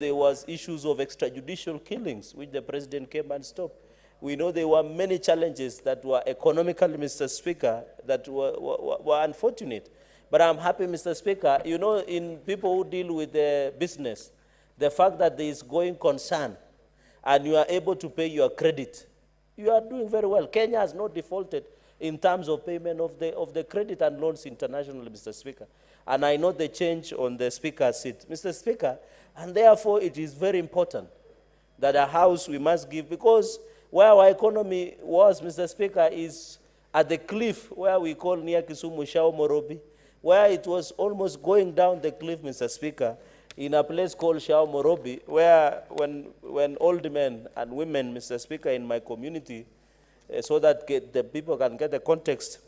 there was issues of extrajudicial killings, which the president came and stopped. We know there were many challenges that were economical, Mr. Speaker, that were unfortunate. But I'm happy, Mr. Speaker, you know, in people who deal with business, the fact that there is going concern and you are able to pay your credit, you are doing very well. Kenya has not defaulted in terms of payment of the credit and loans internationally, Mr. Speaker. And I know the change on the Speaker's seat, Mr. Speaker, and therefore it is very important that a house we must give, because where our economy was, Mr. Speaker, is at the cliff where we call near Kisumu, Shao Morobi, where it was almost going down the cliff, Mr. Speaker, in a place called Shao Morobi, where when old men and women, Mr. Speaker, in my community, so that the people can get the context,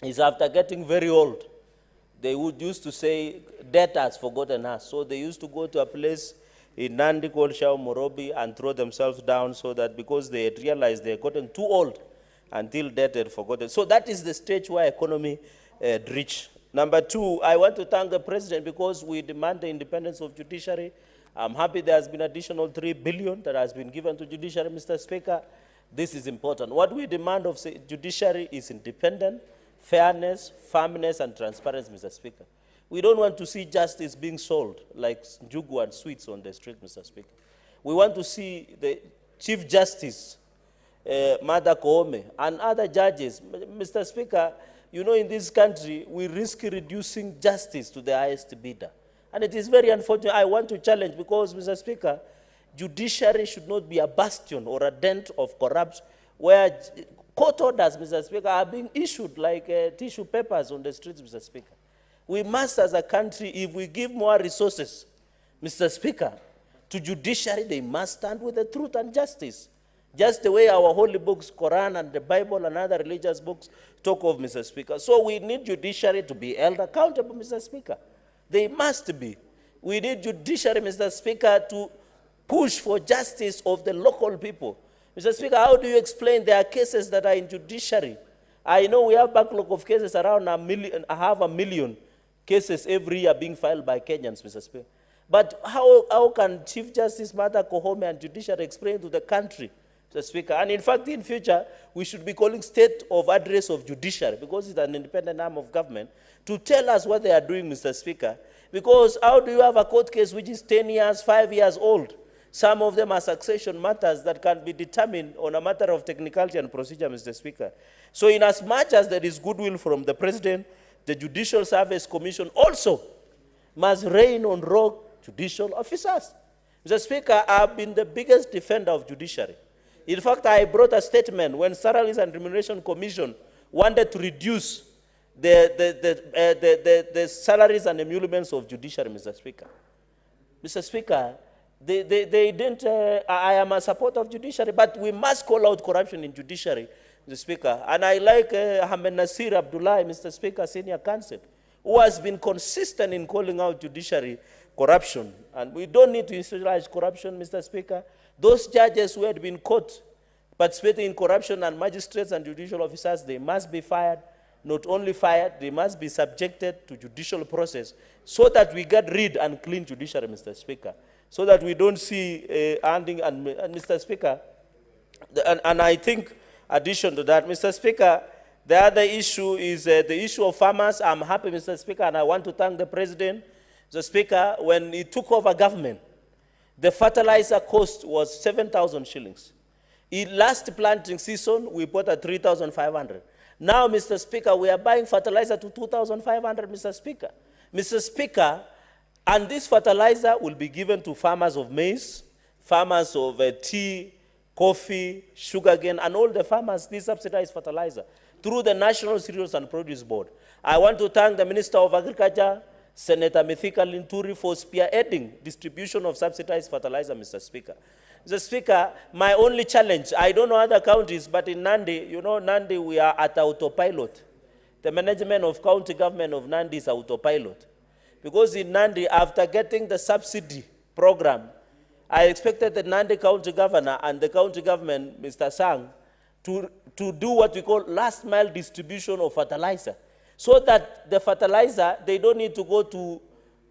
is after getting very old, they would used to say, death has forgotten us. So they used to go to a place in Nandi called Shao Morobi and throw themselves down, so that because they had realized they had gotten too old until death had forgotten. So that is the stage where economy had reached. Number two, I want to thank the president because we demand the independence of judiciary. I'm happy there has been additional $3 billion that has been given to judiciary, Mr. Speaker. This is important. What we demand of judiciary is independent, fairness, firmness, and transparency, Mr. Speaker. We don't want to see justice being sold like njugu and sweets on the street, Mr. Speaker. We want to see the Chief Justice, Martha Koome, and other judges. Mr. Speaker, you know, in this country, we risk reducing justice to the highest bidder. And it is very unfortunate. I want to challenge, because, Mr. Speaker, judiciary should not be a bastion or a dent of corruption, where court orders, Mr. Speaker, are being issued like tissue papers on the streets, Mr. Speaker. We must, as a country, if we give more resources, Mr. Speaker, to judiciary, they must stand with the truth and justice. Just the way our holy books, Quran and the Bible and other religious books talk of, Mr. Speaker. So we need judiciary to be held accountable, Mr. Speaker. They must be. We need judiciary, Mr. Speaker, to push for justice of the local people. Mr. Speaker, how do you explain there are cases that are in judiciary? I know we have backlog of cases around 500,000 cases every year being filed by Kenyans, Mr. Speaker. But how can Chief Justice Martha Koome and judiciary explain to the country, Mr. Speaker? And in fact, in future, we should be calling state of address of judiciary, because it's an independent arm of government, to tell us what they are doing, Mr. Speaker. Because how do you have a court case which is 10 years, 5 years old? Some of them are succession matters that can be determined on a matter of technicality and procedure, Mr. Speaker. So in as much as there is goodwill from the president, the Judicial Service Commission also must rein on rogue judicial officers. Mr. Speaker, I have been the biggest defender of judiciary. In fact, I brought a statement when Salaries and Remuneration Commission wanted to reduce the salaries and emoluments of judiciary, Mr. Speaker. Mr. Speaker, they didn't, I am a supporter of judiciary, but we must call out corruption in judiciary, Mr. Speaker. And I like Ahmed Nasir Abdullahi, Mr. Speaker, senior counsel, who has been consistent in calling out judiciary corruption. And we don't need to institutionalize corruption, Mr. Speaker. Those judges who had been caught participating in corruption, and magistrates and judicial officers, they must be fired. Not only fired, they must be subjected to judicial process so that we get rid and clean judiciary, Mr. Speaker, so that we don't see ending. And Mr. Speaker, and I think, addition to that, Mr. Speaker, the other issue is the issue of farmers. I'm happy, Mr. Speaker, and I want to thank the president. Mr. Speaker, when he took over government, the fertilizer cost was 7,000 shillings. In last planting season, we bought at 3,500. Now, Mr. Speaker, we are buying fertilizer to 2,500, Mr. Speaker. Mr. Speaker, and this fertilizer will be given to farmers of maize, farmers of tea, coffee, sugarcane, and all the farmers, this subsidized fertilizer, through the National Cereals and Produce Board. I want to thank the Minister of Agriculture, Senator Mithika Linturi, for spearheading distribution of subsidized fertilizer, Mr. Speaker. Mr. Speaker, my only challenge, I don't know other counties, but in Nandi, you know, Nandi, we are at autopilot. The management of county government of Nandi is autopilot. Because in Nandi, after getting the subsidy program, I expected the Nandi county governor and the county government, Mr. Sang, to do what we call last mile distribution of fertilizer. So that the fertilizer, they don't need to go to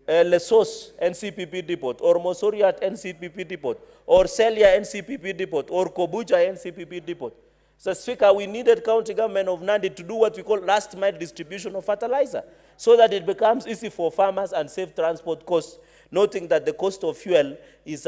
Lesos NCPP depot, or Mosoriat NCPP depot, or Celia NCPP depot, or Kobuja NCPP depot. So, Speaker, we needed county government of Nandi to do what we call last mile distribution of fertilizer, so that it becomes easy for farmers and save transport costs, noting that the cost of fuel is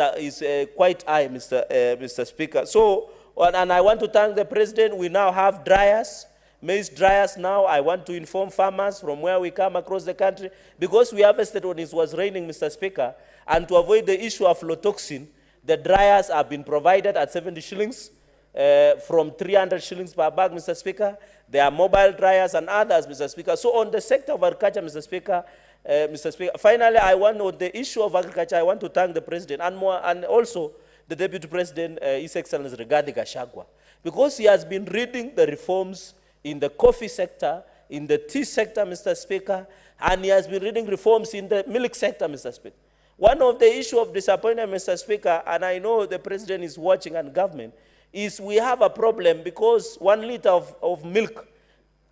quite high, Mr. Speaker. So, and I want to thank the President. We now have dryers, maize dryers now. I want to inform farmers from where we come across the country, because we harvested when it was raining, Mr. Speaker, and to avoid the issue of aflatoxin, the dryers have been provided at 70 shillings. From 300 shillings per bag, Mr. Speaker. There are mobile dryers and others, Mr. Speaker. So on the sector of agriculture, Mr. Speaker, finally, on the issue of agriculture, I want to thank the President and also the Deputy President, His Excellency Rigathi Gachagua, because he has been reading the reforms in the coffee sector, in the tea sector, Mr. Speaker, and he has been reading reforms in the milk sector, Mr. Speaker. One of the issues of disappointment, Mr. Speaker, and I know the President is watching and government, is we have a problem because 1 liter of milk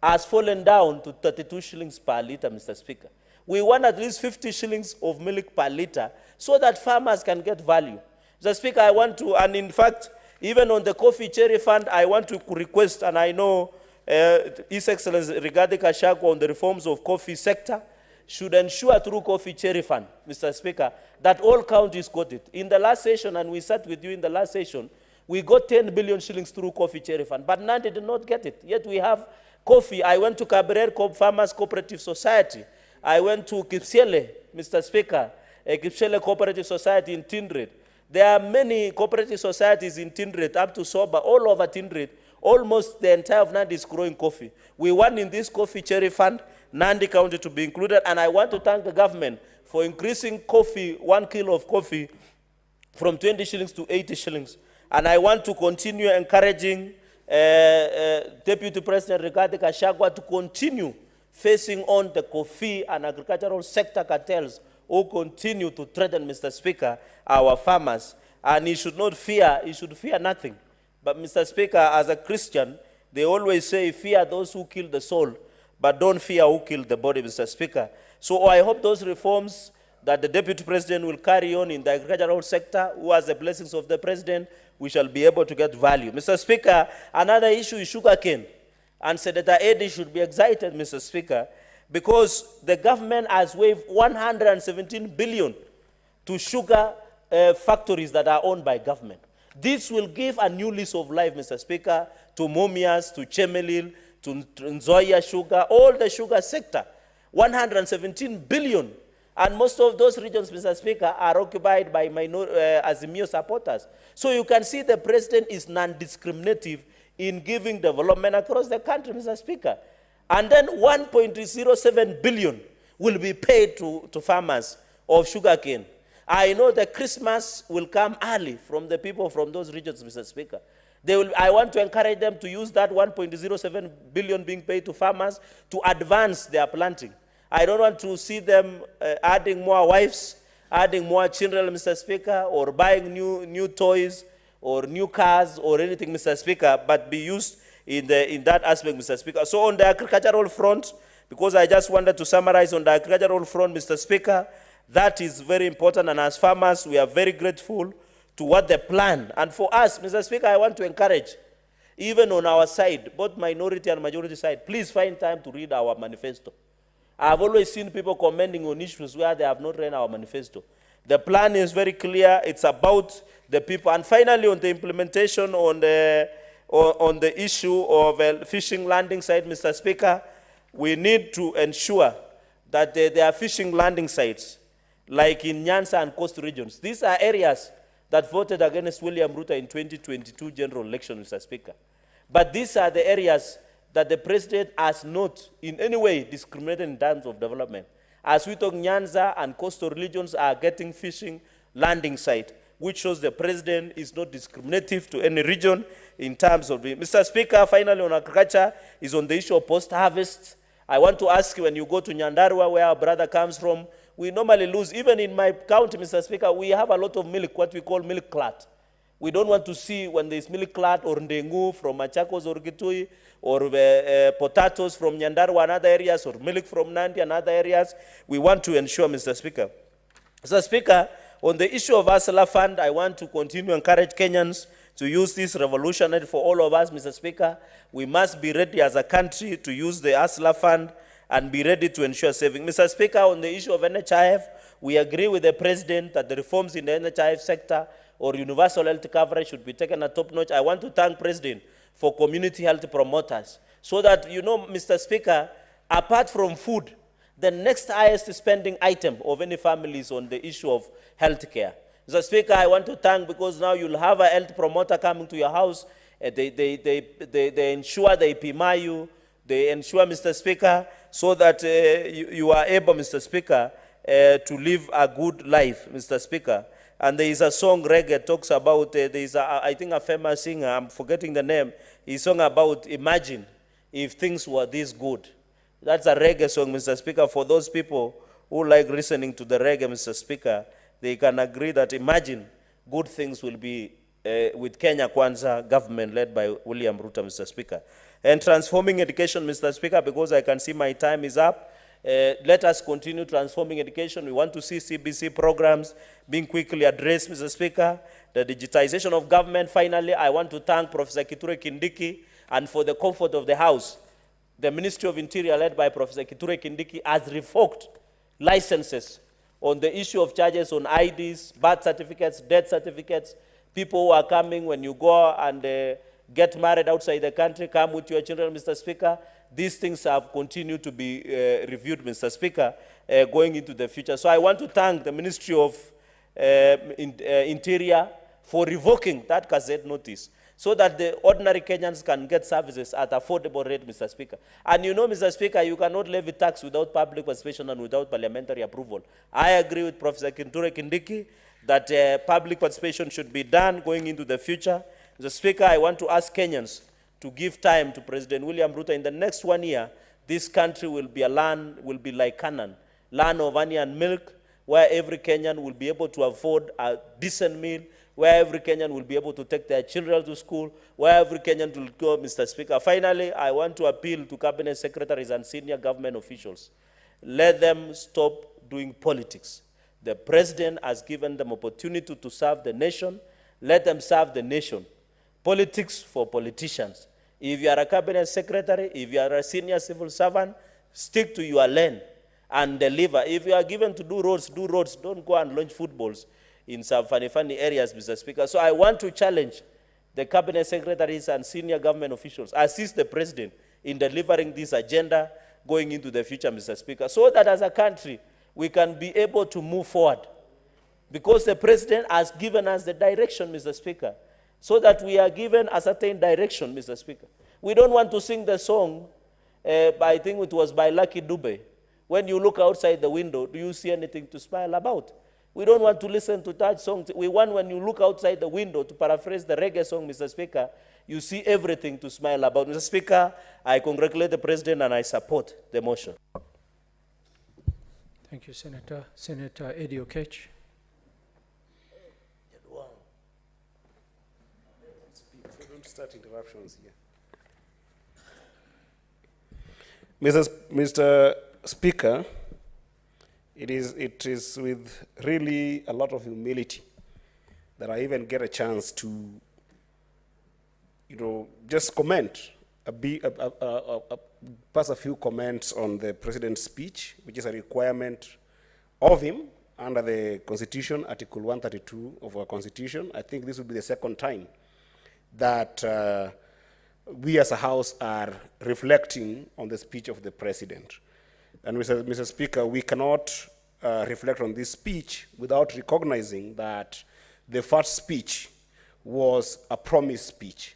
has fallen down to 32 shillings per liter, Mr. Speaker. We want at least 50 shillings of milk per liter so that farmers can get value. Mr. Speaker, I want to, and in fact, even on the coffee cherry fund, I want to request, and I know His Excellency Rigathi Gachagua on the reforms of coffee sector should ensure through coffee cherry fund, Mr. Speaker, that all counties got it. In the last session, and we sat with you in the last session, we got 10 billion shillings through coffee cherry fund, but Nandi did not get it. Yet we have coffee. I went to Cabaret Farmers Cooperative Society. I went to Kipsele, Mr. Speaker, Kipsele Cooperative Society in Tindred. There are many cooperative societies in Tindred, up to Soba, all over Tindred. Almost the entire of Nandi is growing coffee. We want in this coffee cherry fund, Nandi County to be included, and I want to thank the government for increasing coffee, 1 kilo of coffee, from 20 shillings to 80 shillings. And I want to continue encouraging Deputy President Rigathi Gachagua to continue facing on the coffee and agricultural sector cartels who continue to threaten, Mr. Speaker, our farmers. And he should not fear, he should fear nothing. But Mr. Speaker, as a Christian, they always say, fear those who kill the soul, but don't fear who kill the body, Mr. Speaker. So I hope those reforms that the Deputy President will carry on in the agricultural sector, who has the blessings of the President, we shall be able to get value. Mr. Speaker, another issue is sugarcane. And Senator Eddy should be excited, Mr. Speaker, because the government has waived 117 billion to sugar factories that are owned by government. This will give a new lease of life, Mr. Speaker, to Mumias, to Chemelil, to Nzoia Sugar, all the sugar sector. 117 billion. And most of those regions, Mr. Speaker, are occupied by Azimio supporters. So you can see the President is non-discriminative in giving development across the country, Mr. Speaker. And then 1.07 billion will be paid to farmers of sugarcane. I know that Christmas will come early from the people from those regions, Mr. Speaker. I want to encourage them to use that 1.07 billion being paid to farmers to advance their planting. I don't want to see them adding more wives, adding more children, Mr. Speaker, or buying new toys or new cars or anything, Mr. Speaker, but be used in that aspect, Mr. Speaker. So on the agricultural front, because I just wanted to summarize on the agricultural front, Mr. Speaker, that is very important, and as farmers, we are very grateful to what they plan. And for us, Mr. Speaker, I want to encourage, even on our side, both minority and majority side, please find time to read our manifesto. I've always seen people commenting on issues where they have not read our manifesto. The plan is very clear. It's about the people. And finally, on the implementation on the issue of fishing landing site, Mr. Speaker, we need to ensure that there are fishing landing sites, like in Nyanza and Coast regions. These are areas that voted against William Ruto in 2022 general election, Mr. Speaker. But these are the areas that the President has not in any way discriminated in terms of development. As we talk, Nyanza and coastal regions are getting fishing landing site, which shows the President is not discriminative to any region in terms of it. Mr. Speaker, finally on agriculture is on the issue of post-harvest. I want to ask you, when you go to Nyandarua, where our brother comes from, we normally lose, even in my county, Mr. Speaker, we have a lot of milk, what we call milk clot. We don't want to see when there's milk clot or ndengu from Machakos or Kitui, or potatoes from Nyandarua and other areas, or milk from Nandi and other areas. We want to ensure, Mr. Speaker, Mr. Speaker, on the issue of Hustler Fund, I want to continue to encourage Kenyans to use this revolutionary for all of us, Mr. Speaker. We must be ready as a country to use the Hustler Fund and be ready to ensure saving. Mr. Speaker, on the issue of NHIF, we agree with the President that the reforms in the NHIF sector or universal health coverage should be taken at top notch. I want to thank President for community health promoters so that, you know, Mr. Speaker, apart from food, the next highest spending item of any family is on the issue of health care. Mr. Speaker, I want to thank, because now you'll have a health promoter coming to your house. They ensure they PMI you. They ensure, Mr. Speaker, so that you are able, Mr. Speaker, to live a good life, Mr. Speaker. And there is a song reggae talks about, there is, I think, a famous singer, I'm forgetting the name, his song about imagine if things were this good. That's a reggae song, Mr. Speaker. For those people who like listening to the reggae, Mr. Speaker, they can agree that imagine good things will be with Kenya Kwanza government led by William Ruto, Mr. Speaker. And transforming education, Mr. Speaker, because I can see my time is up. Let us continue transforming education. We want to see CBC programs being quickly addressed, Mr. Speaker. The digitization of government, finally, I want to thank Professor Kithure Kindiki, and for the comfort of the House, the Ministry of Interior, led by Professor Kithure Kindiki, has revoked licenses on the issue of charges on IDs, birth certificates, death certificates. People who are coming, when you go and get married outside the country, come with your children, Mr. Speaker. These things have continued to be reviewed, Mr. Speaker, going into the future. So I want to thank the Ministry of Interior for revoking that Gazette notice, so that the ordinary Kenyans can get services at affordable rate, Mr. Speaker. And you know, Mr. Speaker, you cannot levy tax without public participation and without parliamentary approval. I agree with Professor Kithure Kindiki that public participation should be done going into the future. Mr. Speaker, I want to ask Kenyans to give time to President William Ruto. In the next 1 year, this country will be a land, will be like Canaan, land of honey and milk, where every Kenyan will be able to afford a decent meal, where every Kenyan will be able to take their children to school, where every Kenyan will go, Mr. Speaker. Finally, I want to appeal to cabinet secretaries and senior government officials. Let them stop doing politics. The president has given them opportunity to serve the nation. Let them serve the nation. Politics for politicians. If you are a cabinet secretary, if you are a senior civil servant, stick to your lane and deliver. If you are given to do roads, do roads. Don't go and launch footballs in some funny areas, Mr. Speaker. So I want to challenge the cabinet secretaries and senior government officials, assist the president in delivering this agenda going into the future, Mr. Speaker, so that as a country, we can be able to move forward. Because the president has given us the direction, Mr. Speaker, so that we are given a certain direction, Mr. Speaker. We don't want to sing the song, I think it was by Lucky Dube. When you look outside the window, do you see anything to smile about? We don't want to listen to that song. We want, when you look outside the window, to paraphrase the reggae song, Mr. Speaker, you see everything to smile about. Mr. Speaker, I congratulate the president and I support the motion. Thank you, Senator. Senator Eddie Okech. Don't start interruptions here. Mr. Speaker, it is with really a lot of humility that I even get a chance to, just comment, pass a few comments on the president's speech, which is a requirement of him under the Constitution, Article 132 of our Constitution. I think this will be the second time that we as a House are reflecting on the speech of the president. And Mr. Speaker, we cannot reflect on this speech without recognizing that the first speech was a promise speech,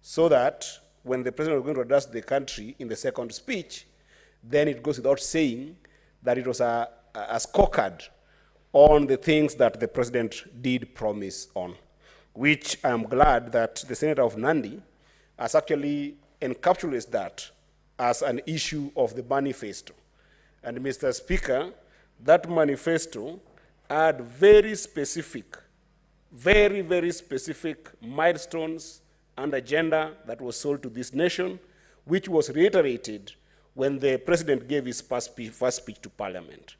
so that when the president was going to address the country in the second speech, then it goes without saying that it was a scorecard on the things that the president did promise on, which I'm glad that the Senator of Nandi has actually encapsulated that as an issue of the manifesto. And Mr. Speaker, that manifesto had very specific, very specific milestones and agenda that was sold to this nation, which was reiterated when the president gave his first speech to Parliament.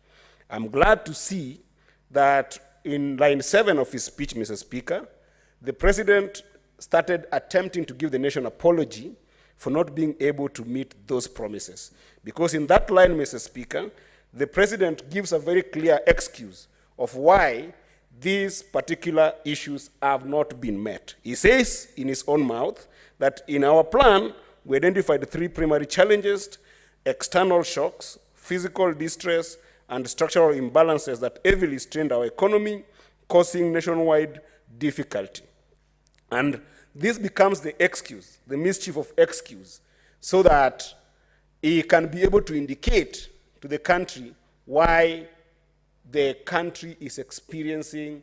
I'm glad to see that in line 7 of his speech, Mr. Speaker, the president started attempting to give the nation apology for not being able to meet those promises. Because in that line, Mr. Speaker, the president gives a very clear excuse of why these particular issues have not been met. He says in his own mouth that in our plan, we identified 3 primary challenges: external shocks, physical distress, and structural imbalances that heavily strained our economy, causing nationwide difficulty. And this becomes the excuse, the mischief of excuse, so that he can be able to indicate to the country why the country is experiencing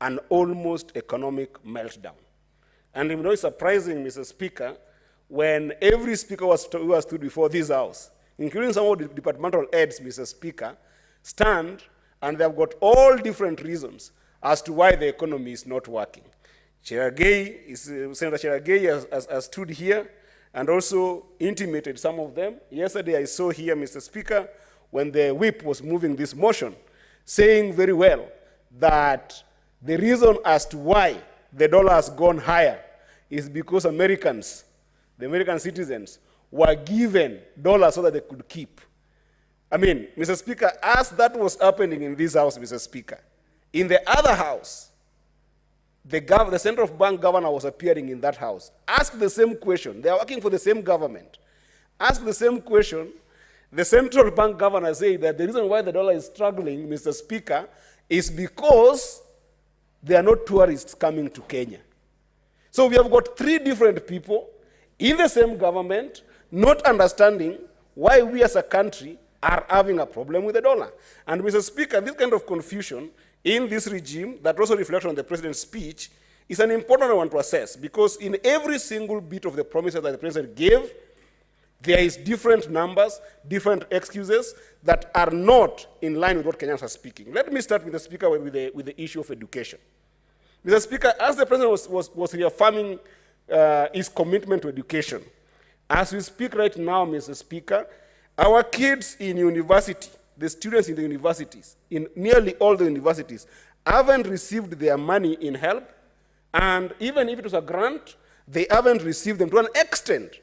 an almost economic meltdown. And you know, it's surprising, Mr. Speaker, when every speaker who has stood before this house, including some of the departmental heads, Mr. Speaker, stand and they've got all different reasons as to why the economy is not working. Senator Cherargei has stood here and also intimated some of them. Yesterday I saw here, Mr. Speaker, when the whip was moving this motion, saying very well that the reason as to why the dollar has gone higher is because Americans, the American citizens, were given dollars so that they could keep. I mean, Mr. Speaker, as that was happening in this house, Mr. Speaker, in the other house, the central bank governor was appearing in that house. Ask the same question. They are working for the same government. Ask the same question. The central bank governor said that the reason why the dollar is struggling, Mr. Speaker, is because there are no tourists coming to Kenya. So we have got 3 different people in the same government not understanding why we as a country are having a problem with the dollar. And Mr. Speaker, this kind of confusion in this regime that also reflects on the president's speech is an important one to assess, because in every single bit of the promises that the president gave, there is different numbers, different excuses that are not in line with what Kenyans are speaking. Let me start with the Speaker with the issue of education. Mr. Speaker, as the president was reaffirming his commitment to education, as we speak right now, Mr. Speaker, our kids in university, the students in the universities, in nearly all the universities, haven't received their money in help, and even if it was a grant, they haven't received them to an extent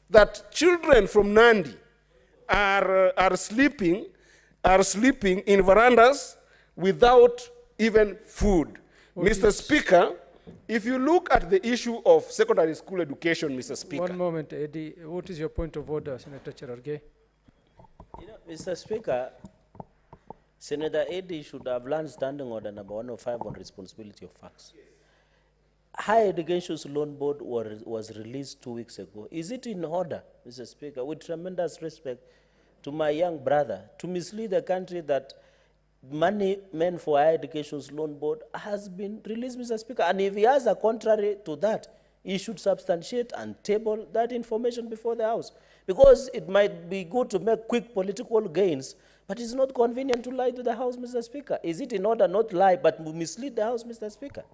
that children from Nandi are sleeping in verandas without even food. Mr. Speaker, if you look at the issue of secondary school education, Mr. Speaker. One moment, Eddie. What is your point of order, Senator Cherargei? You know, Mr. Speaker, Senator Eddie should have learned standing order number 105 on responsibility of facts. Higher Education's Loan Board was released 2 weeks ago. Is it in order, Mr. Speaker, with tremendous respect to my young brother, to mislead the country that money meant for Higher Education's Loan Board has been released, Mr. Speaker? And if he has a contrary to that, he should substantiate and table that information before the House. Because it might be good to make quick political gains, but it's not convenient to lie to the House, Mr. Speaker. Is it in order not lie, but mislead the House, Mr. Speaker?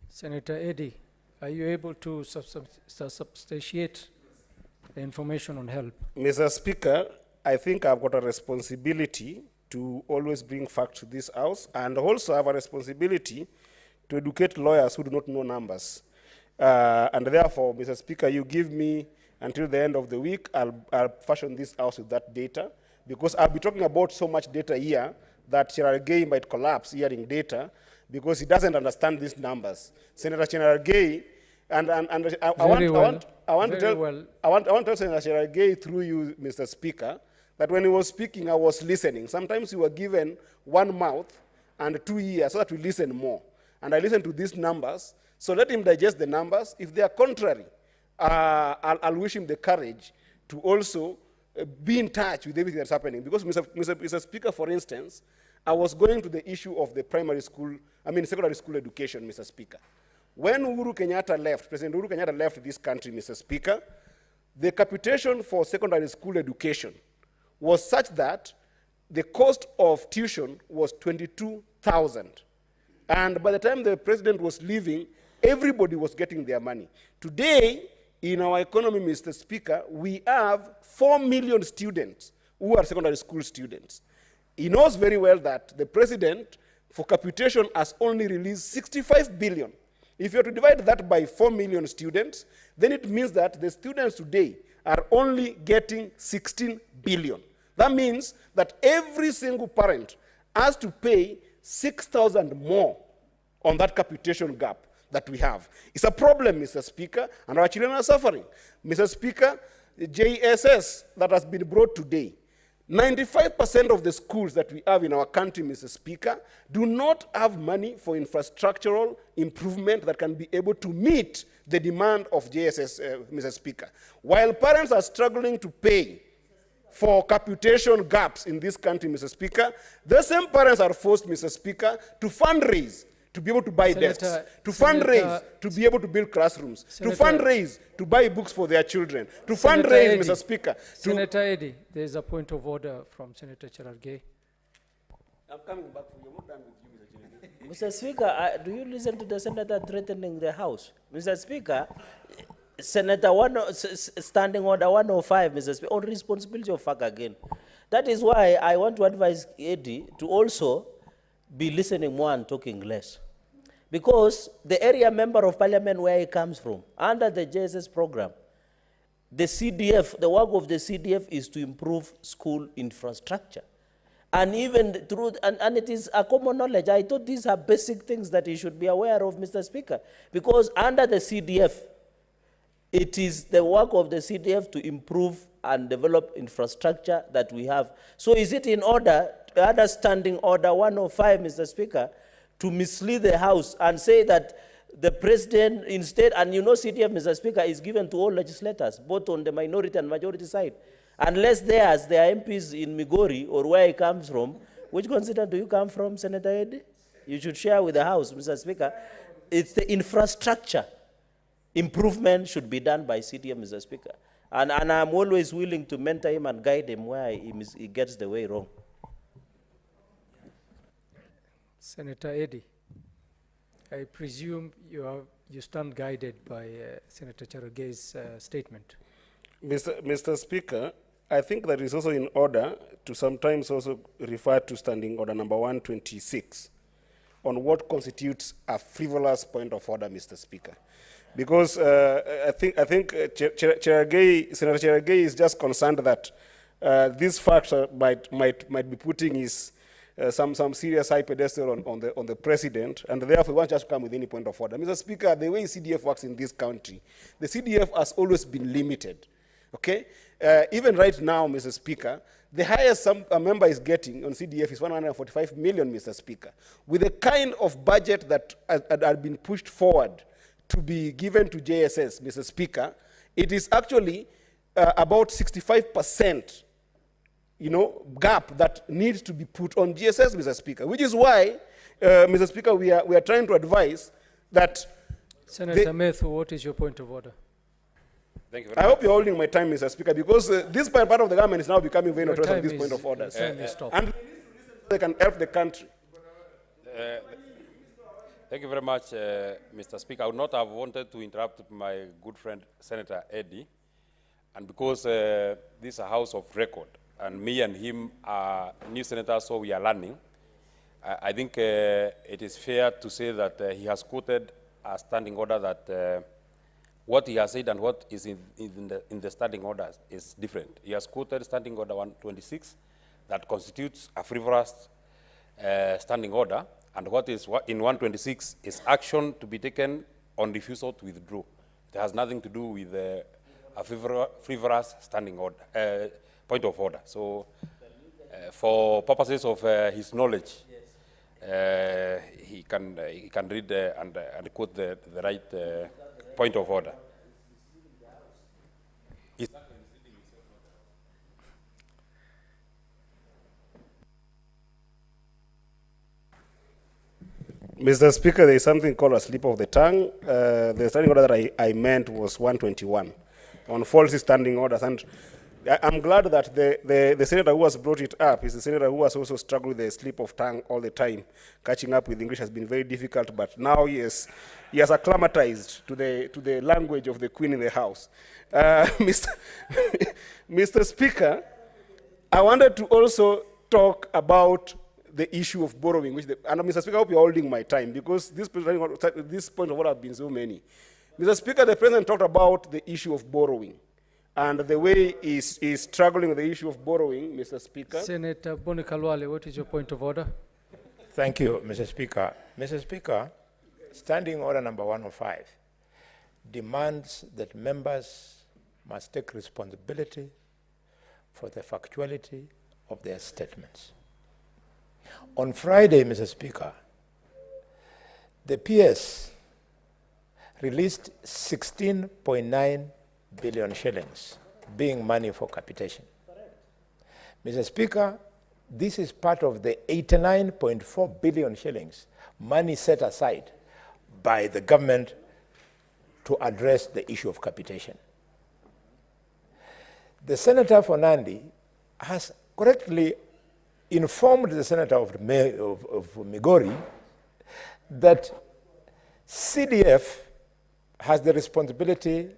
Senator Eddie, are you able to substantiate the information on help? Mr. Speaker, I think I've got a responsibility to always bring facts to this House, and also have a responsibility to educate lawyers who do not know numbers. And therefore, Mr. Speaker, you give me until the end of the week, I'll fashion this House with that data, because I'll be talking about so much data here that Cherargei might collapse hearing data, because he doesn't understand these numbers. Senator Cherargei, I want to tell Senator Cherargei through you, Mr. Speaker, that when he was speaking, I was listening. Sometimes you were given 1 mouth and 2 ears so that we listen more. And I listened to these numbers, so let him digest the numbers. If they are contrary, I'll wish him the courage to also be in touch with everything that's happening. Because, Mr. Speaker, for instance, I was going to the issue of the secondary school education, Mr. Speaker. When Uhuru Kenyatta left, President Uhuru Kenyatta left this country, Mr. Speaker, the capitation for secondary school education was such that the cost of tuition was 22,000. And by the time the president was leaving, everybody was getting their money. Today, in our economy, Mr. Speaker, we have 4 million students who are secondary school students. he knows very well that the president, for capitation, has only released 65 billion. If you are to divide that by 4 million students, then it means that the students today are only getting 16 billion. That means that every single parent has to pay 6,000 more on that capitation gap that we have. It's a problem, Mr. Speaker, and our children are suffering. Mr. Speaker, the JSS that has been brought today, 95% of the schools that we have in our country, Mr. Speaker, do not have money for infrastructural improvement that can be able to meet the demand of JSS, Mr. Speaker. While parents are struggling to pay for capitation gaps in this country, Mr. Speaker, the same parents are forced, Mr. Speaker, to fundraise to be able to buy desks, to fundraise to be able to build classrooms, to fundraise to buy books for their children, to fundraise, Mr. Speaker. Senator Eddy, there is a point of order from Senator Cherargei. I'm coming back for you. I'm not done with you, Mr. Speaker, do you listen to the senator threatening the House? Mr. Speaker, Standing Order 105, Mr. Speaker, on responsibility of FAC again. That is why I want to advise Eddy to also be listening more and talking less. Because the area member of parliament where he comes from, under the JSS program, the CDF, the work of the CDF is to improve school infrastructure. And even through, and it is a common knowledge. I thought these are basic things that you should be aware of, Mr. Speaker. Because under the CDF, it is the work of the CDF to improve and develop infrastructure that we have. So is it in order, under Standing Order 105, Mr. Speaker, to mislead the House and say that the president instead, and you know CDF, Mr. Speaker, is given to all legislators, both on the minority and majority side. Unless there are MPs in Migori or where he comes from, which constituency do you come from, Senator Eddy? You should share with the House, Mr. Speaker. It's the infrastructure improvement should be done by CDF, Mr. Speaker. And I'm always willing to mentor him and guide him where he gets the way wrong. Senator Eddy, I presume you stand guided by Senator Cherargei's statement. Mr. Speaker, I think that is also in order to sometimes also refer to Standing Order number 126 on what constitutes a frivolous point of order, Mr. Speaker. Because I think Senator Cherargei is just concerned that this factor might be putting his some serious high pedestal on the president, and therefore wants just to come with any point of order. Mr. Speaker, the way CDF works in this country, the CDF has always been limited. Okay, even right now, Mr. Speaker, the highest a member is getting on CDF is 145 million, Mr. Speaker. With the kind of budget that had been pushed forward to be given to JSS, Mr. Speaker, it is actually about 65%, gap that needs to be put on GSS, Mr. Speaker, which is why, Mr. Speaker, we are trying to advise that. Senator Methu, what is your point of order? Thank you very much. I hope you're holding my time, Mr. Speaker, because this part of the government is now becoming very notorious at this point of orders. And they can help the country. Thank you very much, Mr. Speaker. I would not have wanted to interrupt my good friend, Senator Eddy, and because this is a house of record, and me and him are new senators, so we are learning, I think it is fair to say that he has quoted a standing order that what he has said and what is in the standing orders is different. He has quoted Standing Order 126 that constitutes a frivolous standing order, and what is in 126 is action to be taken on refusal to withdraw. It has nothing to do with a frivolous standing order, point of order. So, for purposes of his knowledge, he can read and quote the right point of order. Mr. Speaker, there is something called a slip of the tongue. The standing order that I meant was 121 on false standing orders. And I'm glad that the senator who has brought it up is the senator who has also struggled with the slip of tongue all the time. Catching up with English has been very difficult, but now he has acclimatized to the language of the Queen in the House. Mr. Speaker, I wanted to also talk about the issue of borrowing, and Mr. Speaker, I hope you're holding my time, because this point of order have been so many. Mr. Speaker, the President talked about the issue of borrowing, and the way he's struggling with the issue of borrowing, Mr. Speaker. Senator Boni Khalwale, what is your point of order? Thank you, Mr. Speaker. Mr. Speaker, Standing Order number 105 demands that members must take responsibility for the factuality of their statements. On Friday, Mr. Speaker, the PS released 16.9 billion shillings, being money for capitation. Mr. Speaker, this is part of the 89.4 billion shillings, money set aside by the government to address the issue of capitation. The Senator for Nandi has correctly informed the Senator of Migori that CDF has the responsibility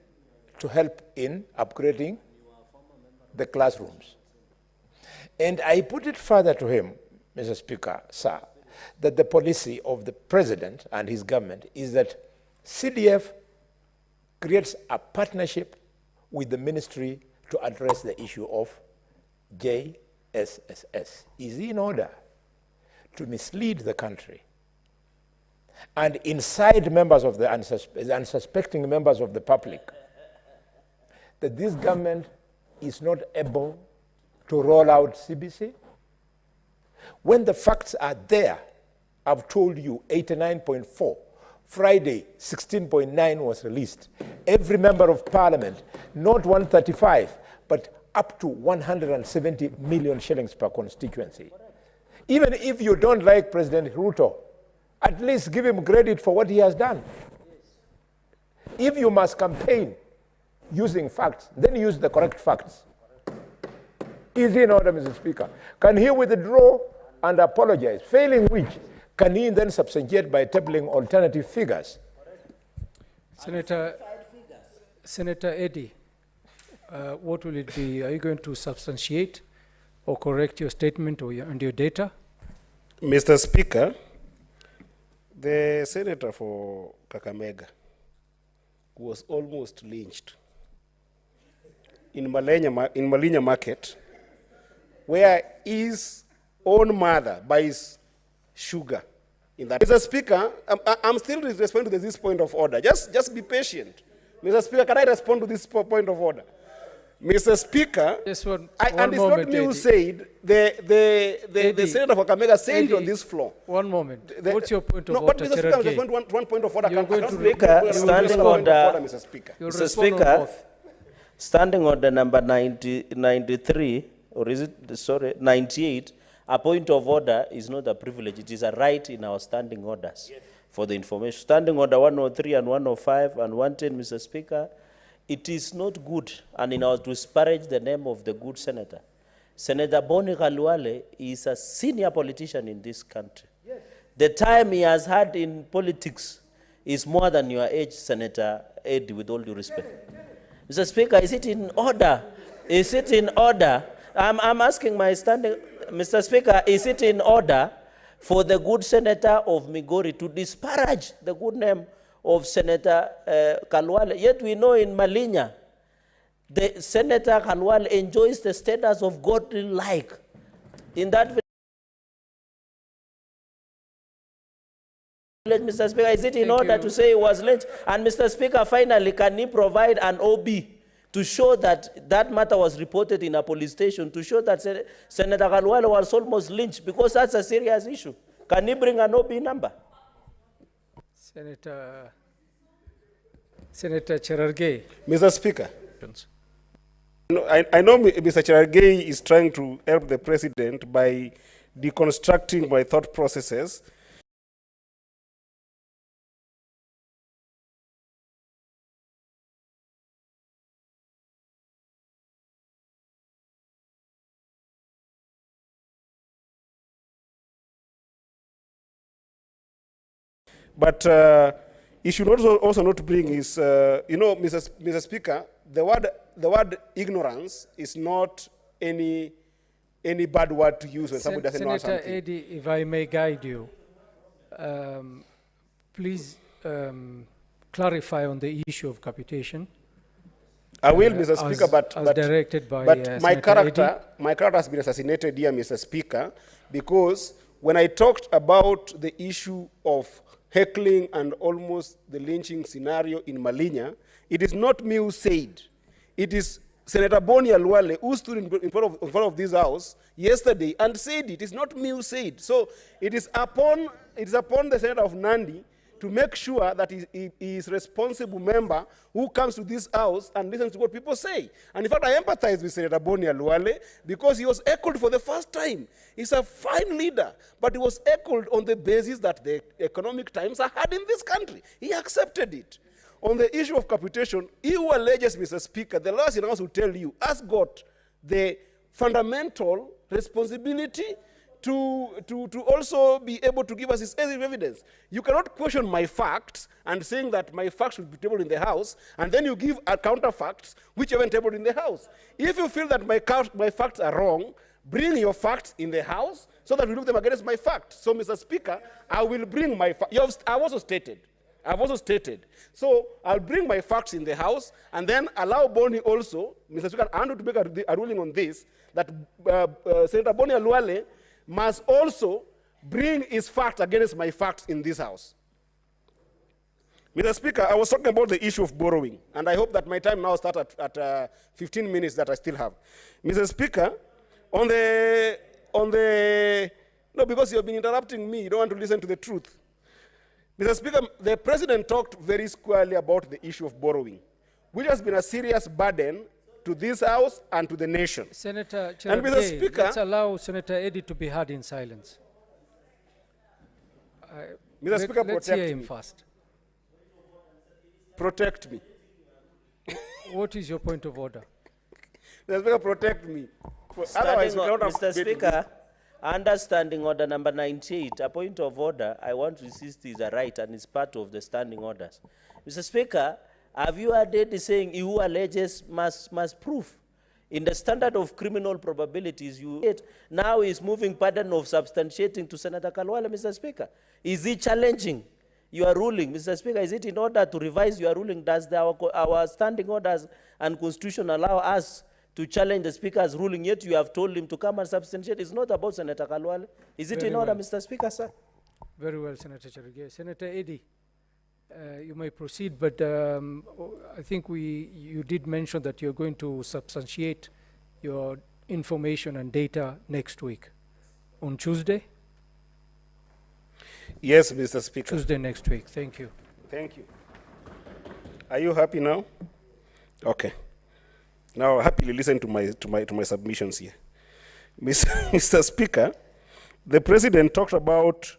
to help in upgrading the classrooms. And I put it further to him, Mr. Speaker, sir, that the policy of the President and his government is that CDF creates a partnership with the ministry to address the issue of JSSS. Is he in order to mislead the country and incite members of the unsuspecting members of the public that this government is not able to roll out CBC? When the facts are there, I've told you 89.4. Friday, 16.9 was released. Every member of parliament, not 135, but up to 170 million shillings per constituency. Even if you don't like President Ruto, at least give him credit for what he has done. If you must campaign using facts, then use the correct facts. Is he in order, Mr. Speaker? Can he withdraw and apologize? Failing which, can he then substantiate by tabling alternative figures? Senator Eddy, what will it be? Are you going to substantiate or correct your statement or and your data? Mr. Speaker, the Senator for Kakamega was almost lynched in Malinya Market, where his own mother buys sugar in that. Mr. Speaker, I'm still responding to this point of order. Just be patient. Mr. Speaker, can I respond to this point of order? Mr. Speaker, Just and it's not me who said, the Senator for Kakamega said it on this floor. One moment. What's your point of No, order, but Mr. Speaker, I just Cherargei? want one point of order. You're going to Speaker, standing order, Mr. Speaker. You'll Mr. respond on Speaker, both. Standing order number 93, or is it, sorry, 98, a point of order is not a privilege. It is a right in our standing orders for the information. Standing order 103 and 105 and 110, Mr. Speaker, it is not good, and in order to disparage the name of the good senator. Senator Boni Khalwale is a senior politician in this country. Yes. The time he has had in politics is more than your age, Senator Eddy, with all due respect. Mr. Speaker, is it in order? Is it in order? I'm asking my standing, Mr. Speaker, is it in order for the good senator of Migori to disparage the good name of Senator Khalwale? Yet we know in Malinya, the Senator Khalwale enjoys the status of godly-like. In that village, Mr. Speaker, is it in order to say he was lynched? And Mr. Speaker, finally, can he provide an OB to show that that matter was reported in a police station, to show that Senator Khalwale was almost lynched, because that's a serious issue? Can he bring an OB number? Senator Cherargei. Mr. Speaker, I know Mr. Cherargei is trying to help the president by deconstructing my thought processes. But it should also not bring is, Mr. Speaker, the word ignorance is not any any bad word to use when somebody doesn't know Senator something. Eddy, if I may guide you, please clarify on the issue of capitation. I will, Mr. Speaker, as directed by my Senator character has been assassinated here, Mr. Speaker, because when I talked about the issue of heckling and almost the lynching scenario in Malinya, it is not me who said. It is Senator Boni Alwale who stood in front of this house yesterday and said it. It's not me who said. So it is upon the Senator of Nandi to make sure that he is a responsible member who comes to this house and listens to what people say. And in fact, I empathize with Senator Boni Alwale because he was echoed for the first time. He's a fine leader, but he was echoed on the basis that the economic times are hard in this country. He accepted it. On the issue of capitation, he who alleges, Mr. Speaker, the lawyers in the house will tell you, has got the fundamental responsibility to also be able to give us his evidence. You cannot question my facts and saying that my facts should be tabled in the House, and then you give a counterfacts which haven't tabled in the House. If you feel that my facts are wrong, bring your facts in the House so that we look them against my facts. So, Mr. Speaker, I will bring my facts. I've also stated. So I'll bring my facts in the House and then allow Boni also, Mr. Speaker, and to make a ruling on this, that Senator Boni Alwale must also bring his facts against my facts in this House. Mr. Speaker, I was talking about the issue of borrowing, and I hope that my time now starts at 15 minutes that I still have. Mr. Speaker, no, because you've been interrupting me, you don't want to listen to the truth. Mr. Speaker, the President talked very squarely about the issue of borrowing, which has been a serious burden to this House and to the nation. Senator And Mr. Speaker, let's allow Senator Eddy to be heard in silence. Mr. Speaker, let's hear protect him me. first. Protect me. What is your point of order? Mr. Speaker, protect me. Standing we cannot Mr. have debate Speaker, understanding order number 98, a point of order, I want to insist is a right and is part of the standing orders. Mr. Speaker, have you heard it saying he who alleges must prove? In the standard of criminal probabilities, now is moving pattern of substantiating to Senator Kalwale, Mr. Speaker. Is he challenging your ruling? Mr. Speaker, is it in order to revise your ruling? Does our standing orders and constitution allow us to challenge the Speaker's ruling, yet you have told him to come and substantiate? It's not about Senator Kalwale. Is it in order, Mr. Speaker, sir? Very well, Senator Cherugei. Senator Eddy, you may proceed, but I think you did mention that you're going to substantiate your information and data next week, on Tuesday? Yes, Mr. Speaker. Tuesday next week. Thank you. Thank you. Are you happy now? Okay. Now, happily listen to my submissions here. Mr. Speaker, the President talked about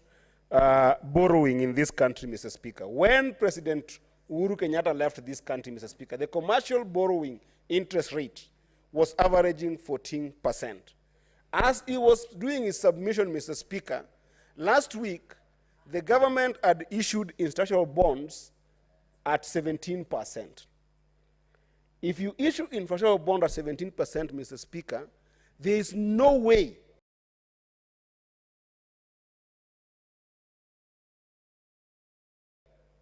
borrowing in this country, Mr. Speaker. When President Uhuru Kenyatta left this country, Mr. Speaker, the commercial borrowing interest rate was averaging 14%. As he was doing his submission, Mr. Speaker, last week, the government had issued institutional bonds at 17%. If you issue infrastructure bond at 17%, Mr. Speaker, there is no way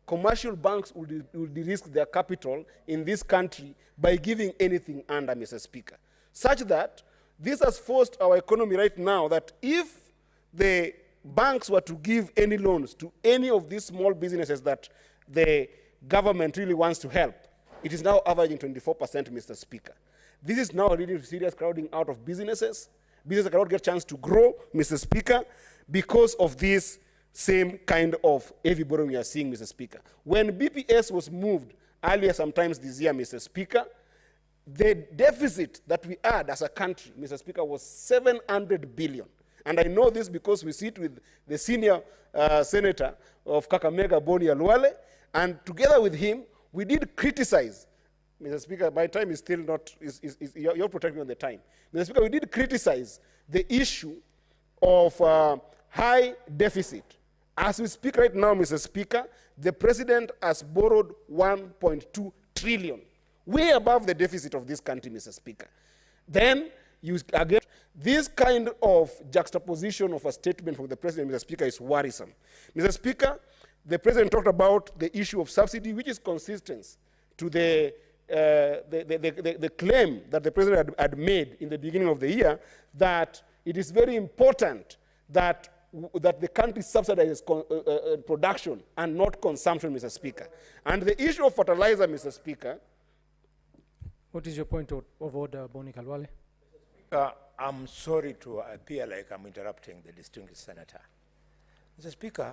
commercial banks will de-risk their capital in this country by giving anything under, Mr. Speaker. Such that this has forced our economy right now that if the banks were to give any loans to any of these small businesses that the government really wants to help, it is now averaging 24%, Mr. Speaker. This is now leading to serious crowding out of businesses. Businesses cannot get a chance to grow, Mr. Speaker, because of this same kind of heavy borrowing we are seeing, Mr. Speaker. When BPS was moved earlier sometimes this year, Mr. Speaker, the deficit that we had as a country, Mr. Speaker, was 700 billion. And I know this because we sit with the senior senator of Kakamega, Boni Alwale, and together with him, we did criticize, Mr. Speaker, my time is still not, you're protecting on the time. Mr. Speaker, we did criticize the issue of high deficit. As we speak right now, Mr. Speaker, the president has borrowed 1.2 trillion, way above the deficit of this country, Mr. Speaker. Then, This kind of juxtaposition of a statement from the President, Mr. Speaker, is worrisome. Mr. Speaker, the President talked about the issue of subsidy, which is consistent to the claim that the President had made in the beginning of the year that it is very important that the country subsidizes production and not consumption, Mr. Speaker. And the issue of fertilizer, Mr. Speaker. What is your point of order, Boni Kalwale? I'm sorry to appear like I'm interrupting the distinguished senator. Mr. Speaker,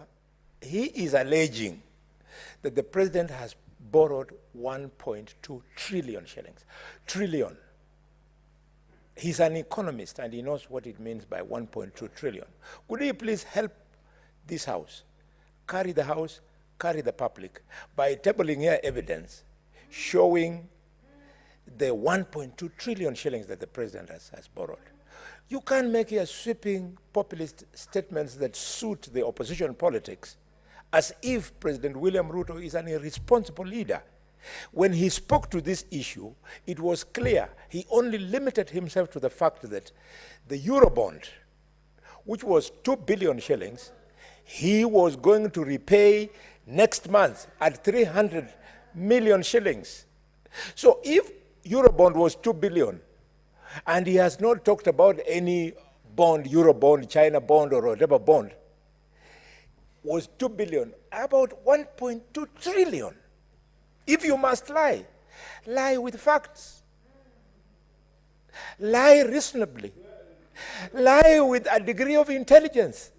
he is alleging that the President has borrowed 1.2 trillion shillings. Trillion. He's an economist and he knows what it means by 1.2 trillion. Could he please help this House, carry the public by tabling here evidence showing the 1.2 trillion shillings that the President has borrowed? You can't make here sweeping populist statements that suit the opposition politics as if President William Ruto is an irresponsible leader. When he spoke to this issue, it was clear he only limited himself to the fact that the Eurobond, which was 2 billion shillings, he was going to repay next month at 300 million shillings. So if Eurobond was 2 billion, and he has not talked about any bond, Eurobond, China bond, or whatever bond, was 2 billion, about 1.2 trillion. If you must lie, lie with facts. Lie reasonably. Lie with a degree of intelligence.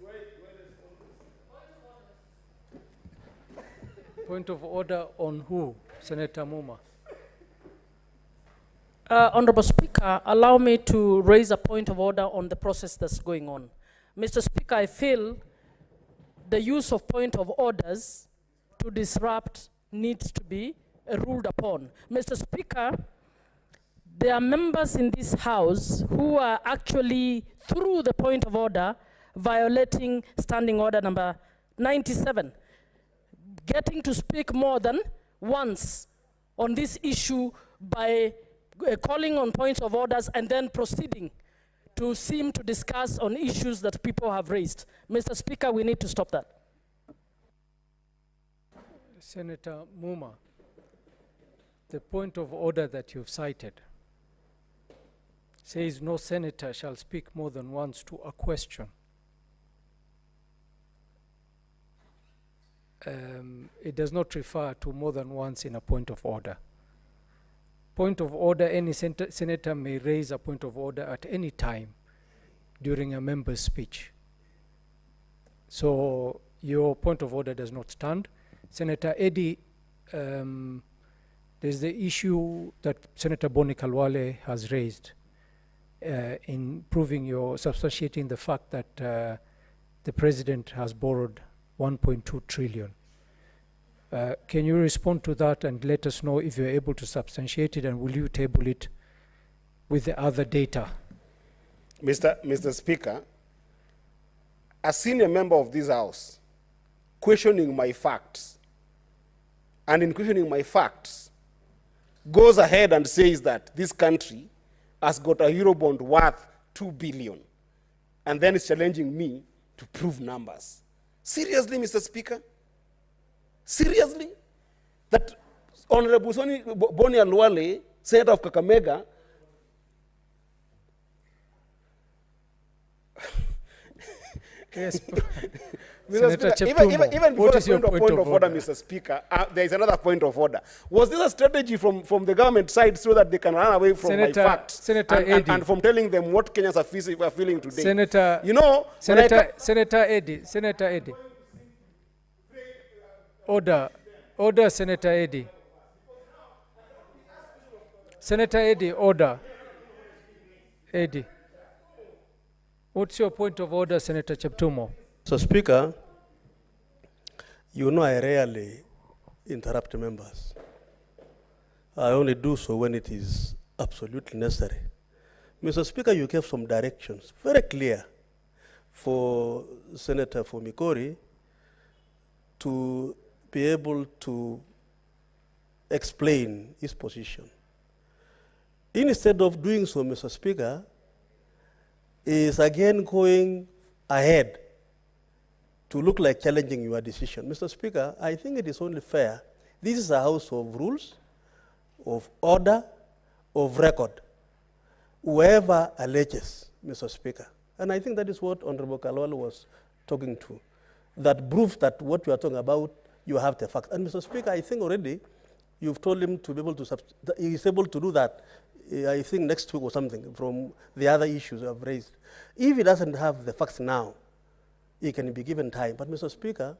Point of order on who? Senator Muma. Honorable Speaker, allow me to raise a point of order on the process that's going on. Mr. Speaker, I feel the use of point of orders to disrupt needs to be ruled upon. Mr. Speaker, there are members in this House who are actually, through the point of order, violating Standing Order number 97, getting to speak more than once on this issue by calling on points of orders and then proceeding to seem to discuss on issues that people have raised. Mr. Speaker, we need to stop that. Senator Muma, the point of order that you've cited says no senator shall speak more than once to a question. It does not refer to more than once in a point of order. Point of order, any senator may raise a point of order at any time during a member's speech. So your point of order does not stand. Senator Eddy, there's the issue that Senator Boni Kalwale has raised in substantiating the fact that the President has borrowed 1.2 trillion. Can you respond to that and let us know if you're able to substantiate it, and will you table it with the other data? Mr. Speaker, a senior member of this House questioning my facts, and in questioning my facts, goes ahead and says that this country has got a Eurobond worth 2 billion, and then is challenging me to prove numbers. Seriously, Mr. Speaker? Seriously? That Honorable Boni Kalwale, Senator of Kakamega, Yes. Mr. Speaker, even before the point of order, Mr. Speaker, there is another point of order. Was this a strategy from the government side so that they can run away from my facts and from telling them what Kenyans are feeling today? Senator, you know, Senator Eddy. Order, Senator Eddy. Senator Eddy, order. Eddy. What's your point of order, Senator Cheptumo? So, Speaker, you know I rarely interrupt members. I only do so when it is absolutely necessary. Mr. Speaker, you gave some directions, very clear, for Senator Fomikori to be able to explain his position. Instead of doing so, Mr. Speaker, is again going ahead to look like challenging your decision. Mr. Speaker, I think it is only fair. This is a house of rules, of order, of record. Whoever alleges, Mr. Speaker, and I think that is what Honorable Kalwal was talking to, that proves that what you are talking about, you have the facts. And Mr. Speaker, I think already you've told him to be able to, he is able to do that, I think next week or something, from the other issues you have raised. If he doesn't have the facts now, he can be given time. But Mr. Speaker,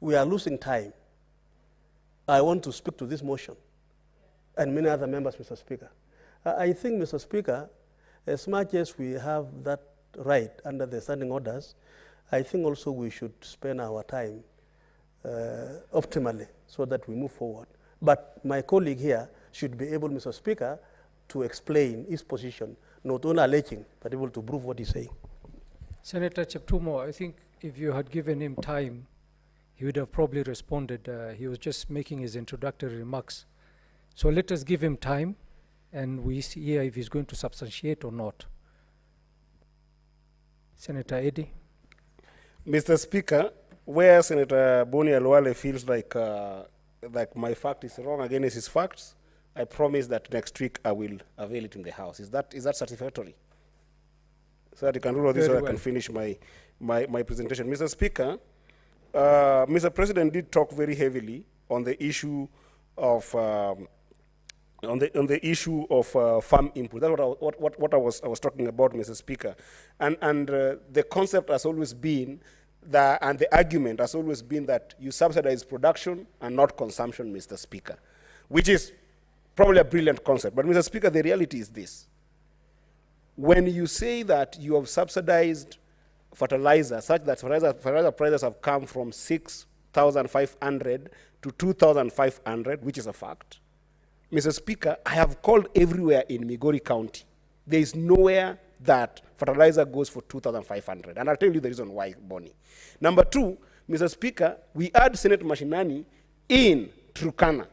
we are losing time. I want to speak to this motion and many other members, Mr. Speaker. I think, Mr. Speaker, as much as we have that right under the standing orders, I think also we should spend our time optimally so that we move forward. But my colleague here should be able, Mr. Speaker, to explain his position, not only alleging, but able to prove what he's saying. Senator Cheptumo, I think if you had given him time, he would have probably responded. He was just making his introductory remarks. So let us give him time, and we see if he's going to substantiate or not. Senator Eddy. Mr. Speaker, where Senator Boni Alwale feels like my fact is wrong against his facts, I promise that next week I will avail it in the House. Is that satisfactory? So that you can rule this, so I can finish my presentation. Mr. Speaker, Mr. President did talk very heavily on the issue of farm input. That's what I was talking about, Mr. Speaker. And the concept has always been that, and the argument has always been that you subsidize production and not consumption, Mr. Speaker, which is probably a brilliant concept. But Mr. Speaker, the reality is this. When you say that you have subsidized fertilizer, such that fertilizer prices have come from 6,500 to 2,500, which is a fact, Mr. Speaker, I have called everywhere in Migori County. There is nowhere that fertilizer goes for 2,500. And I'll tell you the reason why, Bonnie. Number two, Mr. Speaker, we had Senate Mashinani in Turkana.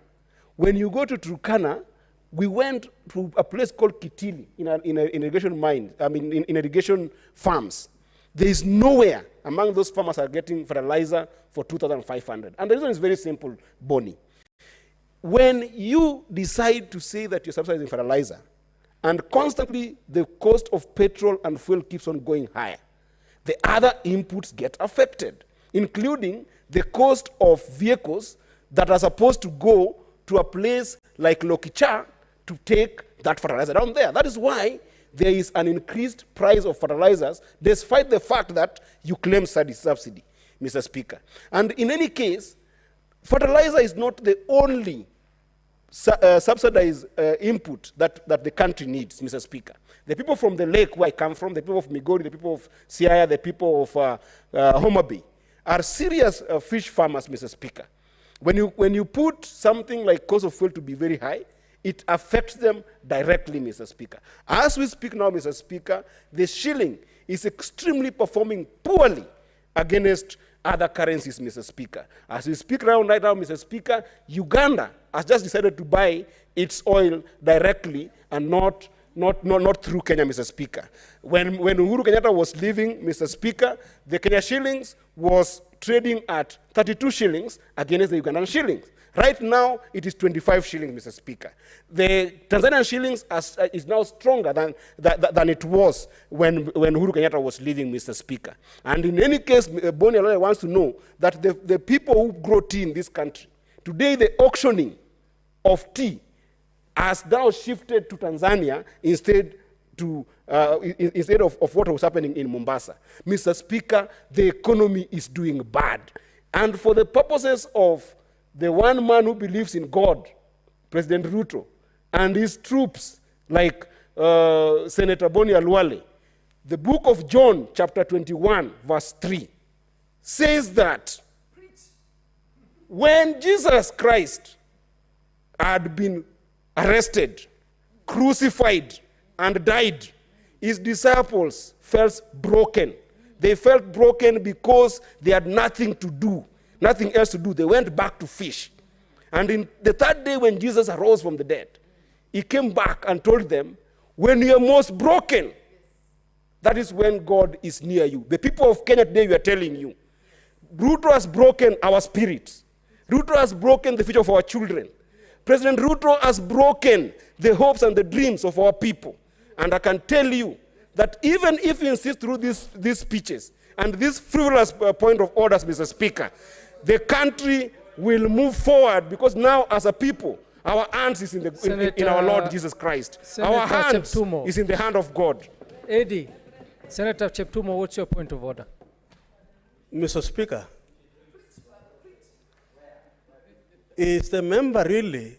When you go to Turkana, we went to a place called Kitili in irrigation mines, in irrigation farms. There is nowhere among those farmers are getting fertilizer for 2,500. And the reason is very simple, Bonnie. When you decide to say that you're subsidizing fertilizer, and constantly the cost of petrol and fuel keeps on going higher, the other inputs get affected, including the cost of vehicles that are supposed to go to a place like Lokicha to take that fertilizer down there. That is why there is an increased price of fertilizers, despite the fact that you claim subsidy, Mr. Speaker. And in any case, fertilizer is not the only subsidized input that the country needs, Mr. Speaker. The people from the lake where I come from, the people of Migori, the people of Siaya, the people of Homa Bay, are serious fish farmers, Mr. Speaker. When you put something like cost of fuel to be very high, it affects them directly, Mr. Speaker. As we speak now, Mr. Speaker, the shilling is extremely performing poorly against other currencies, Mr. Speaker. As we speak right now, Mr. Speaker, Uganda has just decided to buy its oil directly and not through Kenya, Mr. Speaker. When Uhuru Kenyatta was leaving, Mr. Speaker, the Kenya shillings was trading at 32 shillings against the Ugandan shillings. Right now, it is 25 shillings, Mr. Speaker. The Tanzanian shillings is now stronger than it was when Uhuru Kenyatta was leaving, Mr. Speaker. And in any case, Boni Alwale wants to know that the people who grow tea in this country, today the auctioning of tea has now shifted to Tanzania instead of what was happening in Mombasa. Mr. Speaker, the economy is doing bad. And for the purposes of the one man who believes in God, President Ruto, and his troops like Senator Boni Alwale, the book of John, chapter 21, verse 3, says that when Jesus Christ had been arrested, crucified, and died, his disciples felt broken. They felt broken because they had nothing to do, nothing else to do. They went back to fish. And in the third day when Jesus arose from the dead, he came back and told them, when you are most broken, that is when God is near you. The people of Kenya today, we are telling you, Ruto has broken our spirits. Ruto has broken the future of our children. President Ruto has broken the hopes and the dreams of our people. And I can tell you that even if you insist through these speeches and these frivolous point of orders, Mr. Speaker, the country will move forward, because now as a people, our hands is in our Lord Jesus Christ. Senator Our hands Cheptumo. is in the hand of God. Eddie, Senator Cheptumo, what's your point of order? Mr. Speaker, is the member really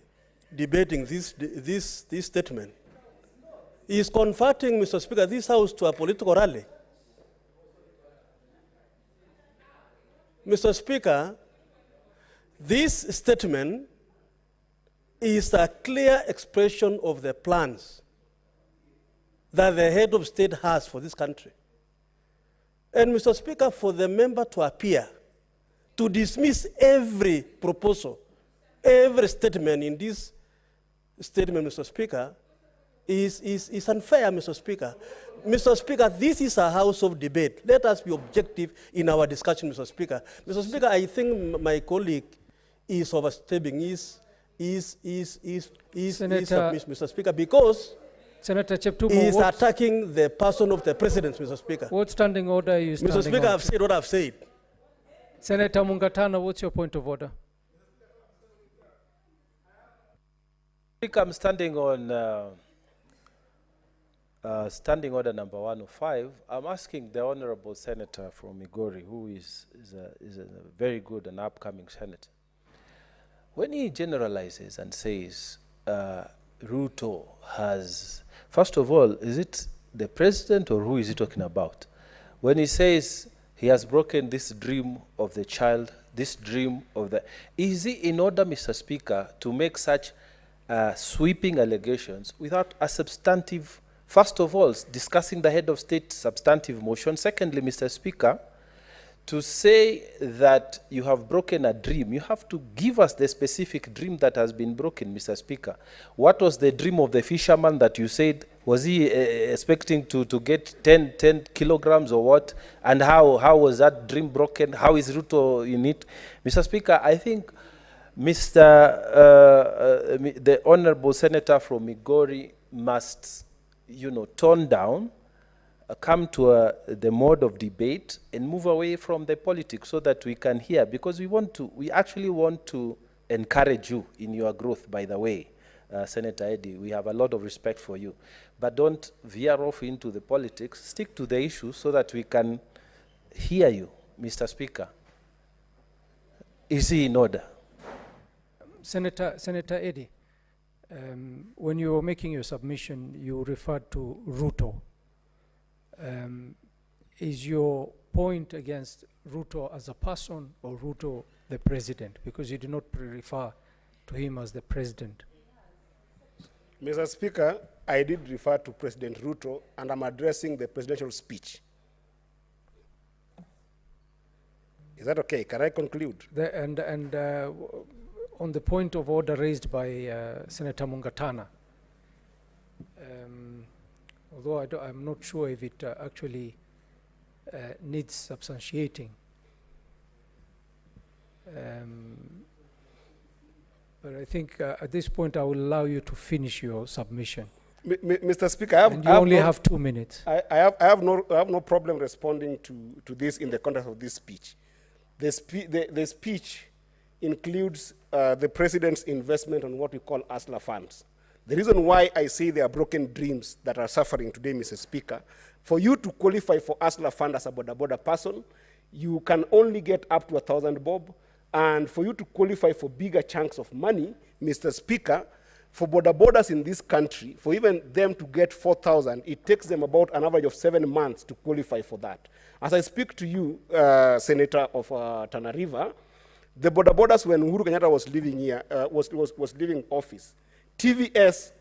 debating this statement? He is converting, Mr. Speaker, this House to a political rally. Mr. Speaker, this statement is a clear expression of the plans that the head of state has for this country. And Mr. Speaker, for the member to appear to dismiss every proposal, every statement in this statement, Mr. Speaker, is unfair, Mr. Speaker. Mr. Speaker, this is a house of debate. Let us be objective in our discussion, Mr. Speaker. Mr. Speaker, I think my colleague is overstepping his submission, Mr. Speaker, because Senator Cheptumo, he is attacking the person of the president, Mr. Speaker. what standing order are you standing Mr. Speaker, on? I've said what I've said. Senator Mungatana, what's your point of order? I think I'm standing on standing order number 105. I'm asking the honorable senator from Migori, who is a very good and upcoming senator. When he generalizes and says Ruto has, first of all, is it the president or who is he talking about? When he says he has broken this dream of the child, this dream of the, is he in order, Mr. Speaker, to make such sweeping allegations without a substantive, first of all, discussing the head of state substantive motion? Secondly, Mr. Speaker, to say that you have broken a dream, you have to give us the specific dream that has been broken, Mr. Speaker. What was the dream of the fisherman that you said? Was he expecting to get 10 kilograms or what? And how was that dream broken? How is Ruto in it? Mr. Speaker, I think the honorable senator from Migori must, tone down, come to the mode of debate and move away from the politics so that we can hear, because we actually want to encourage you in your growth, by the way, Senator Eddie. We have a lot of respect for you. But don't veer off into the politics. Stick to the issue so that we can hear you, Mr. Speaker. Is he in order? Senator Eddie, when you were making your submission, you referred to Ruto. Is your point against Ruto as a person or Ruto the president? Because you do not refer to him as the president. Mr. Speaker, I did refer to President Ruto, and I'm addressing the presidential speech. Is that okay? Can I conclude? On the point of order raised by Senator Mungatana, although I'm not sure if it actually needs substantiating. But I think at this point I will allow you to finish your submission. Mr. Speaker, you only have 2 minutes. I have no problem responding to this in the context of this speech. The speech includes the president's investment on what we call ASLA funds. The reason why I say there are broken dreams that are suffering today, Mr. Speaker, for you to qualify for ASLA fund as a border person, you can only get up to 1,000 bob. And for you to qualify for bigger chunks of money, Mr. Speaker, for borders in this country, for even them to get 4,000, it takes them about an average of 7 months to qualify for that. As I speak to you, Senator of Tana River, the borders when Uhuru Kenyatta was living here, was living office, TVS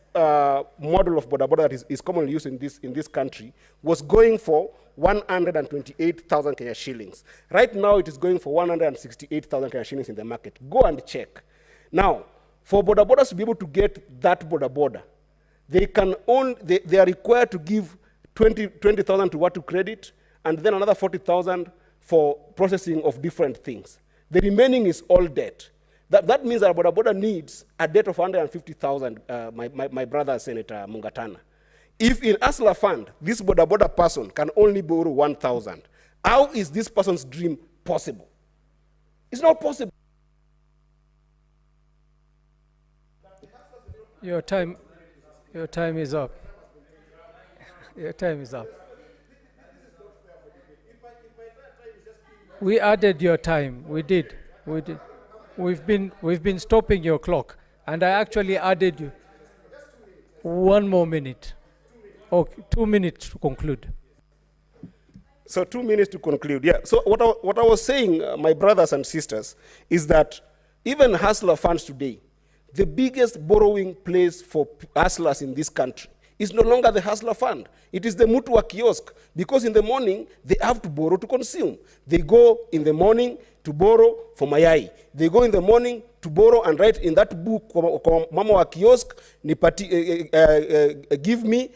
model of border that is commonly used in this country was going for 128,000 Kenya shillings. Right now, it is going for 168,000 Kenya shillings in the market. Go and check. Now, for borders to be able to get that border, they are required to give 20,000 to what to credit, and then another 40,000 for processing of different things. The remaining is all debt. That means that Boda Boda needs a debt of 150,000, my brother Senator Mungatana. If in Hustler Fund, this Boda Boda person can only borrow 1,000, how is this person's dream possible? It's not possible. Your time is up. Your time is up. We added your time. We did. We've been stopping your clock, and I actually added you 1 more minute. Okay, 2 minutes to conclude. So 2 minutes to conclude. Yeah. So what I was saying, my brothers and sisters, is that even hustler funds today, the biggest borrowing place for hustlers in this country is no longer the hustler fund. It is the Mutua kiosk, because in the morning they have to borrow to consume. They go in the morning to borrow for mayai. They go in the morning to borrow and write in that book, Mama wa kiosk, give me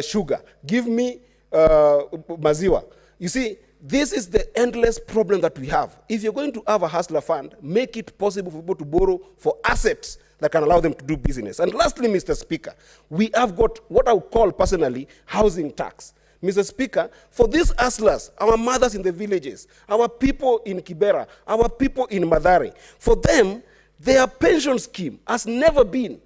sugar, give me maziwa. You see, this is the endless problem that we have. If you're going to have a hustler fund, make it possible for people to borrow for assets that can allow them to do business. And lastly, Mr. Speaker, we have got what I would call personally housing tax. Mr. Speaker, for these hustlers, our mothers in the villages, our people in Kibera, our people in Madare, for them, their pension scheme has never been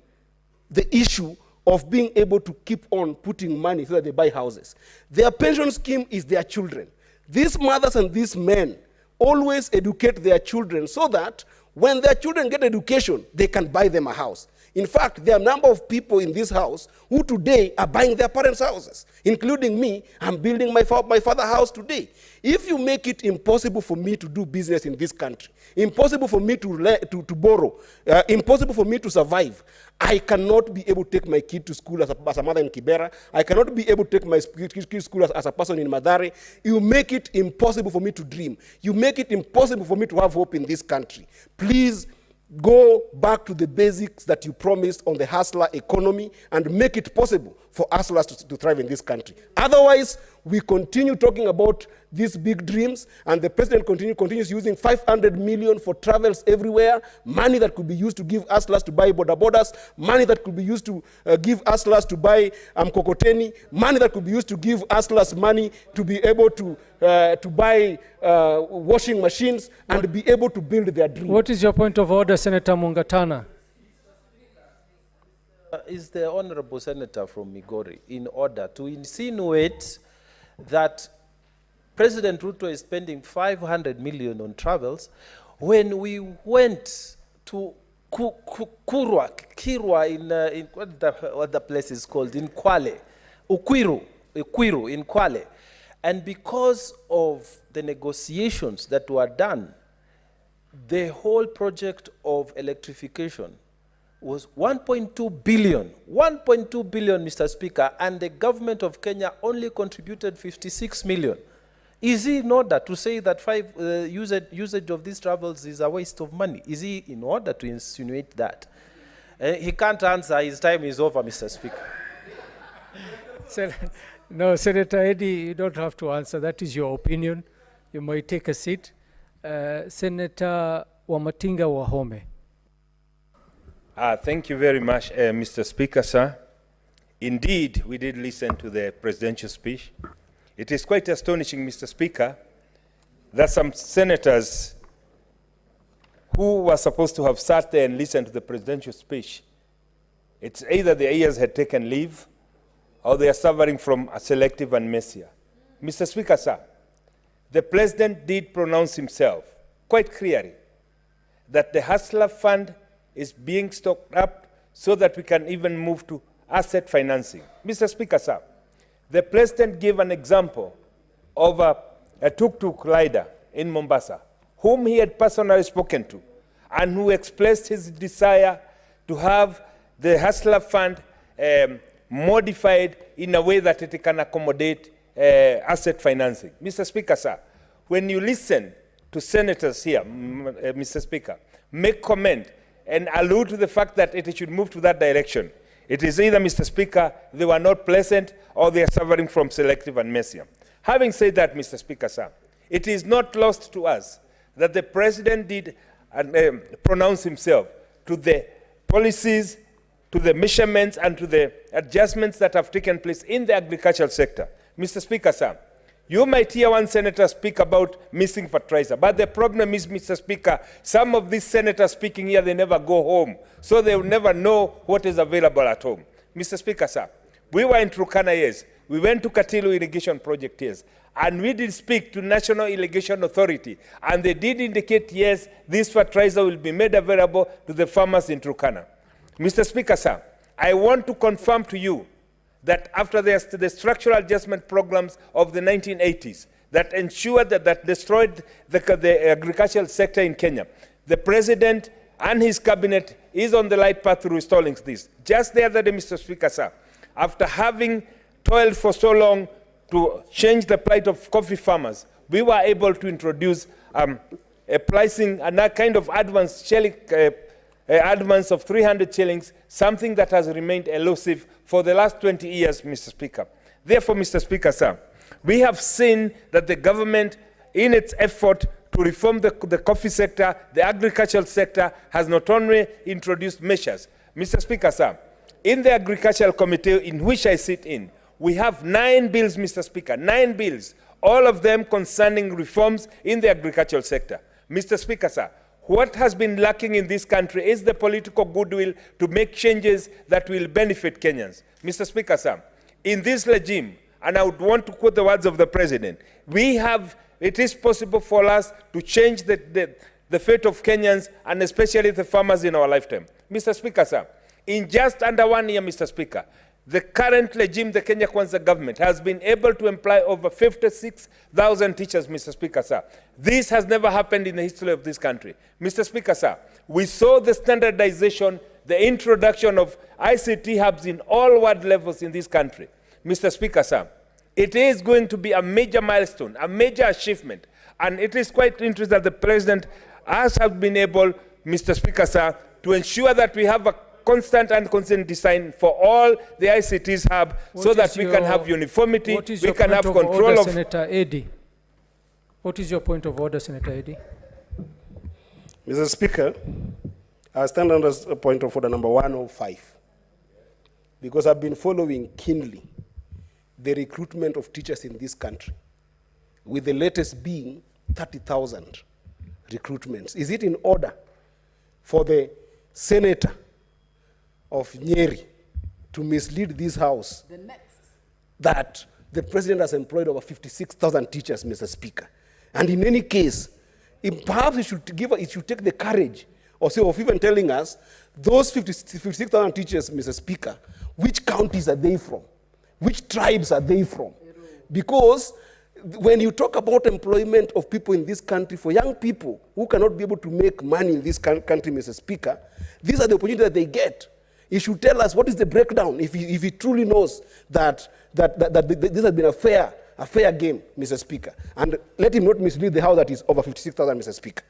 the issue of being able to keep on putting money so that they buy houses. Their pension scheme is their children. These mothers and these men always educate their children so that when their children get education, they can buy them a house. In fact, there are a number of people in this house who today are buying their parents' houses, including me. I'm building my father's house today. If you make it impossible for me to do business in this country, impossible for me to borrow, impossible for me to survive, I cannot be able to take my kid to school as a mother in Kibera. I cannot be able to take my kid to school as a person in Madare. You make it impossible for me to dream. You make it impossible for me to have hope in this country. Please go back to the basics that you promised on the hustler economy and make it possible for hustlers to thrive in this country. Otherwise, we continue talking about these big dreams, and the president continues using 500 million for travels everywhere, money that could be used to give hustlers to buy boda bodas, money that could be used to give hustlers to buy kokoteni, money that could be used to give hustlers money to be able to buy washing machines and be able to build their dreams. What is your point of order, Senator Mungatana? Is the honorable senator from Migori in order to insinuate that President Ruto is spending 500 million on travels when we went to Kirwa in what the place is called, in Kwale, Ukwiru in Kwale. And because of the negotiations that were done, the whole project of electrification was 1.2 billion. 1.2 billion, Mr. Speaker, and the government of Kenya only contributed 56 million. Is he in order to say that usage of these travels is a waste of money? Is he in order to insinuate that? He can't answer. His time is over, Mr. Speaker. No, Senator Eddy, you don't have to answer. That is your opinion. You might take a seat. Senator Wamatinga Wahome. Thank you very much, Mr. Speaker, sir. Indeed, we did listen to the presidential speech. It is quite astonishing, Mr. Speaker, that some senators who were supposed to have sat there and listened to the presidential speech, it's either their ears had taken leave or they are suffering from a selective amnesia. Mr. Speaker, sir, the president did pronounce himself quite clearly that the Hustler Fund is being stocked up so that we can even move to asset financing. Mr. Speaker, sir, the president gave an example of a tuk-tuk rider in Mombasa, whom he had personally spoken to, and who expressed his desire to have the Hustler Fund modified in a way that it can accommodate asset financing. Mr. Speaker, sir, when you listen to senators here, Mr. Speaker, make comment and allude to the fact that it should move to that direction, It is either, Mr. Speaker, they were not pleasant or they are suffering from selective amnesia. Having said that, Mr. Speaker, sir, it is not lost to us that the President did pronounce himself to the policies, to the measurements, and to the adjustments that have taken place in the agricultural sector. Mr. Speaker, sir, you might hear one senator speak about missing fertilizer, but the problem is, Mr. Speaker, some of these senators speaking here, they never go home, so they will never know what is available at home. Mr. Speaker, sir, we were in Turkana, yes. We went to Katilu Irrigation Project, yes. And we did speak to National Irrigation Authority, and they did indicate, yes, this fertilizer will be made available to the farmers in Turkana. Mr. Speaker, sir, I want to confirm to you that after the structural adjustment programs of the 1980s that ensured that destroyed the agricultural sector in Kenya, the President and his cabinet is on the right path to restoring this. Just the other day, Mr. Speaker, sir, after having toiled for so long to change the plight of coffee farmers, we were able to introduce a pricing and a kind of advance advance of 300 shillings, something that has remained elusive for the last 20 years, Mr. Speaker. Therefore, Mr. Speaker, sir, we have seen that the government, in its effort to reform the coffee sector, the agricultural sector, has not only introduced measures. Mr. Speaker, sir, in the Agricultural Committee in which I sit in, we have 9 bills, Mr. Speaker, 9 bills, all of them concerning reforms in the agricultural sector. Mr. Speaker, sir, what has been lacking in this country is the political goodwill to make changes that will benefit Kenyans. Mr. Speaker, sir, in this regime, and I would want to quote the words of the President, it is possible for us to change the fate of Kenyans and especially the farmers in our lifetime. Mr. Speaker, sir, in just under 1 year, Mr. Speaker, the current regime, the Kenya Kwanza government, has been able to employ over 56,000 teachers, Mr. Speaker, sir. This has never happened in the history of this country. Mr. Speaker, sir, we saw the standardization, the introduction of ICT hubs in all ward levels in this country. Mr. Speaker, sir, it is going to be a major milestone, a major achievement, and it is quite interesting that the President has been able, Mr. Speaker, sir, to ensure that we have a constant and constant design for all the ICTs hub so that we can have uniformity, we can have control of... Senator Eddy. What is your point of order, Senator Eddy? Mr. Speaker, I stand under point of order number 105 because I've been following keenly the recruitment of teachers in this country, with the latest being 30,000 recruitments. Is it in order for the senator of Nyeri to mislead this House that the President has employed over 56,000 teachers, Mr. Speaker? And in any case, perhaps it should take the courage of even telling us those 56,000 teachers, Mr. Speaker, which counties are they from? Which tribes are they from? Because when you talk about employment of people in this country, for young people who cannot be able to make money in this country, Mr. Speaker, these are the opportunities that they get. He should tell us what is the breakdown if he truly knows that this has been a fair game, Mr. Speaker. And let him not mislead the House that is over 56,000, Mr. Speaker.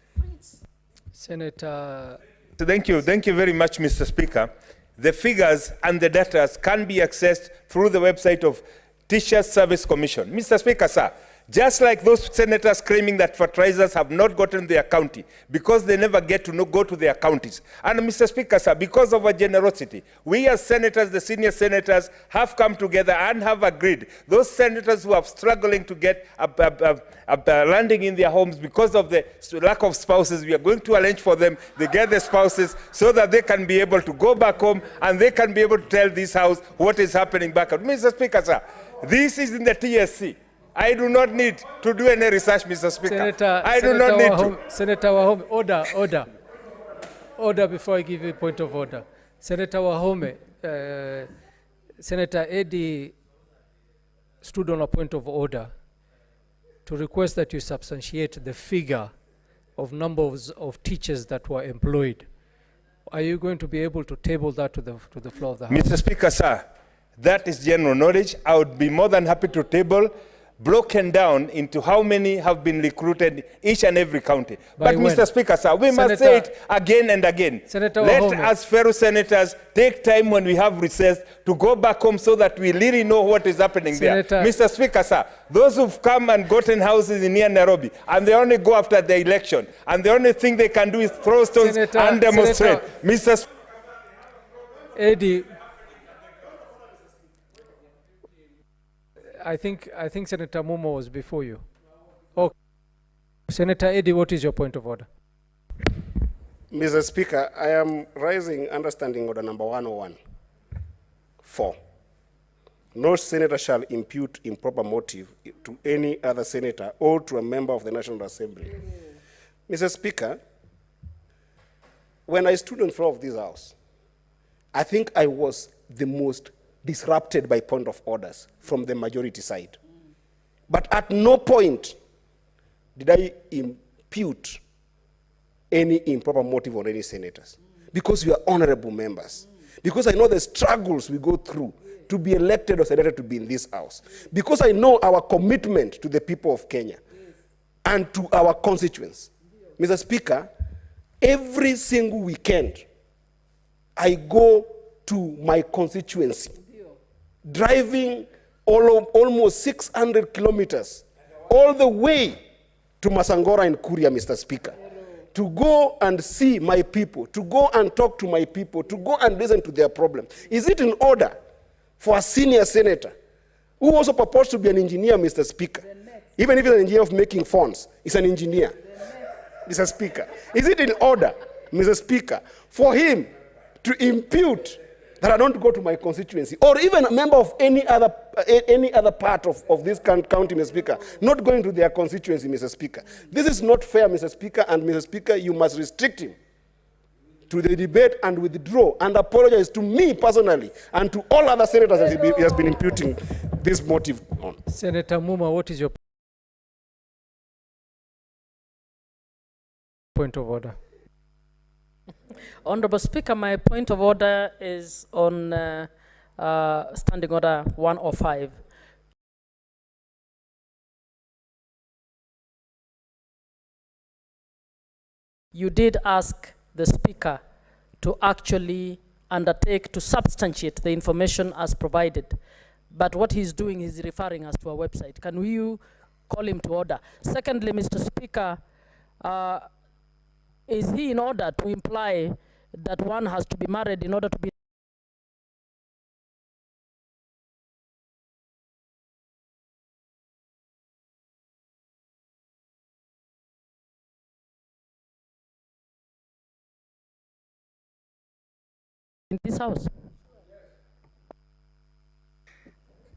Senator... Thank you very much, Mr. Speaker. The figures and the data can be accessed through the website of Teachers Service Commission. Mr. Speaker, sir, just like those senators claiming that fertilizers have not gotten their county because they never get to go to their counties. And Mr. Speaker, sir, because of our generosity, we as senators, the senior senators, have come together and have agreed. Those senators who are struggling to get a landing in their homes because of the lack of spouses, we are going to arrange for them, they get the spouses so that they can be able to go back home and they can be able to tell this House what is happening back home. Mr. Speaker, sir, this is in the TSC. I do not need to do any research, Mr. Speaker. I do not need to. Senator Wahome, order before I give you a point of order. Senator Wahome, Senator Eddy stood on a point of order to request that you substantiate the figure of numbers of teachers that were employed. Are you going to be able to table that to the floor of the House? Mr. Speaker, sir, that is general knowledge. I would be more than happy to table, broken down into how many have been recruited each and every county. By But when? Mr. Speaker, sir, we must say it again and again. Senator Let Wahome. us fellow senators take time when we have recess to go back home so that we really know what is happening there. Mr. Speaker, sir, those who've come and gotten houses in near Nairobi, and they only go after the election, and the only thing they can do is throw stones and demonstrate. Mr. Eddie, I think Senator Mumo was before you. Okay. Senator Eddie, what is your point of order? Mr. Speaker, I am raising understanding order number 101. 4. No senator shall impute improper motive to any other senator or to a member of the National Assembly. Mr. Speaker, when I stood in front of this house, I think I was the most disrupted by point of orders from the majority side. But at no point did I impute any improper motive on any senators, because we are honorable members, because I know the struggles we go through to be elected or senated to be in this house, because I know our commitment to the people of Kenya and to our constituents. Mr. Speaker, every single weekend I go to my constituency, driving almost 600 kilometers all the way to Masangora and Kuria, Mr. Speaker, to go and see my people, to go and talk to my people, to go and listen to their problems. Is it in order for a senior senator, who also purports to be an engineer, Mr. Speaker, even if he's an engineer of making phones, he's an engineer, Mr. Speaker, is it in order, Mr. Speaker, for him to impute that I don't go to my constituency, or even a member of any other part of this county, Mr. Speaker, not going to their constituency, Mr. Speaker? This is not fair, Mr. Speaker, and Mr. Speaker, you must restrict him to the debate and withdraw and apologize to me personally and to all other senators that he has been imputing this motive on. Senator Muma, what is your point of order? Honorable Speaker, my point of order is on Standing Order 105. You did ask the Speaker to actually undertake to substantiate the information as provided. But what he's doing is referring us to a website. Can you call him to order? Secondly, Mr. Speaker, is he in order to imply that one has to be married in order to be in this house?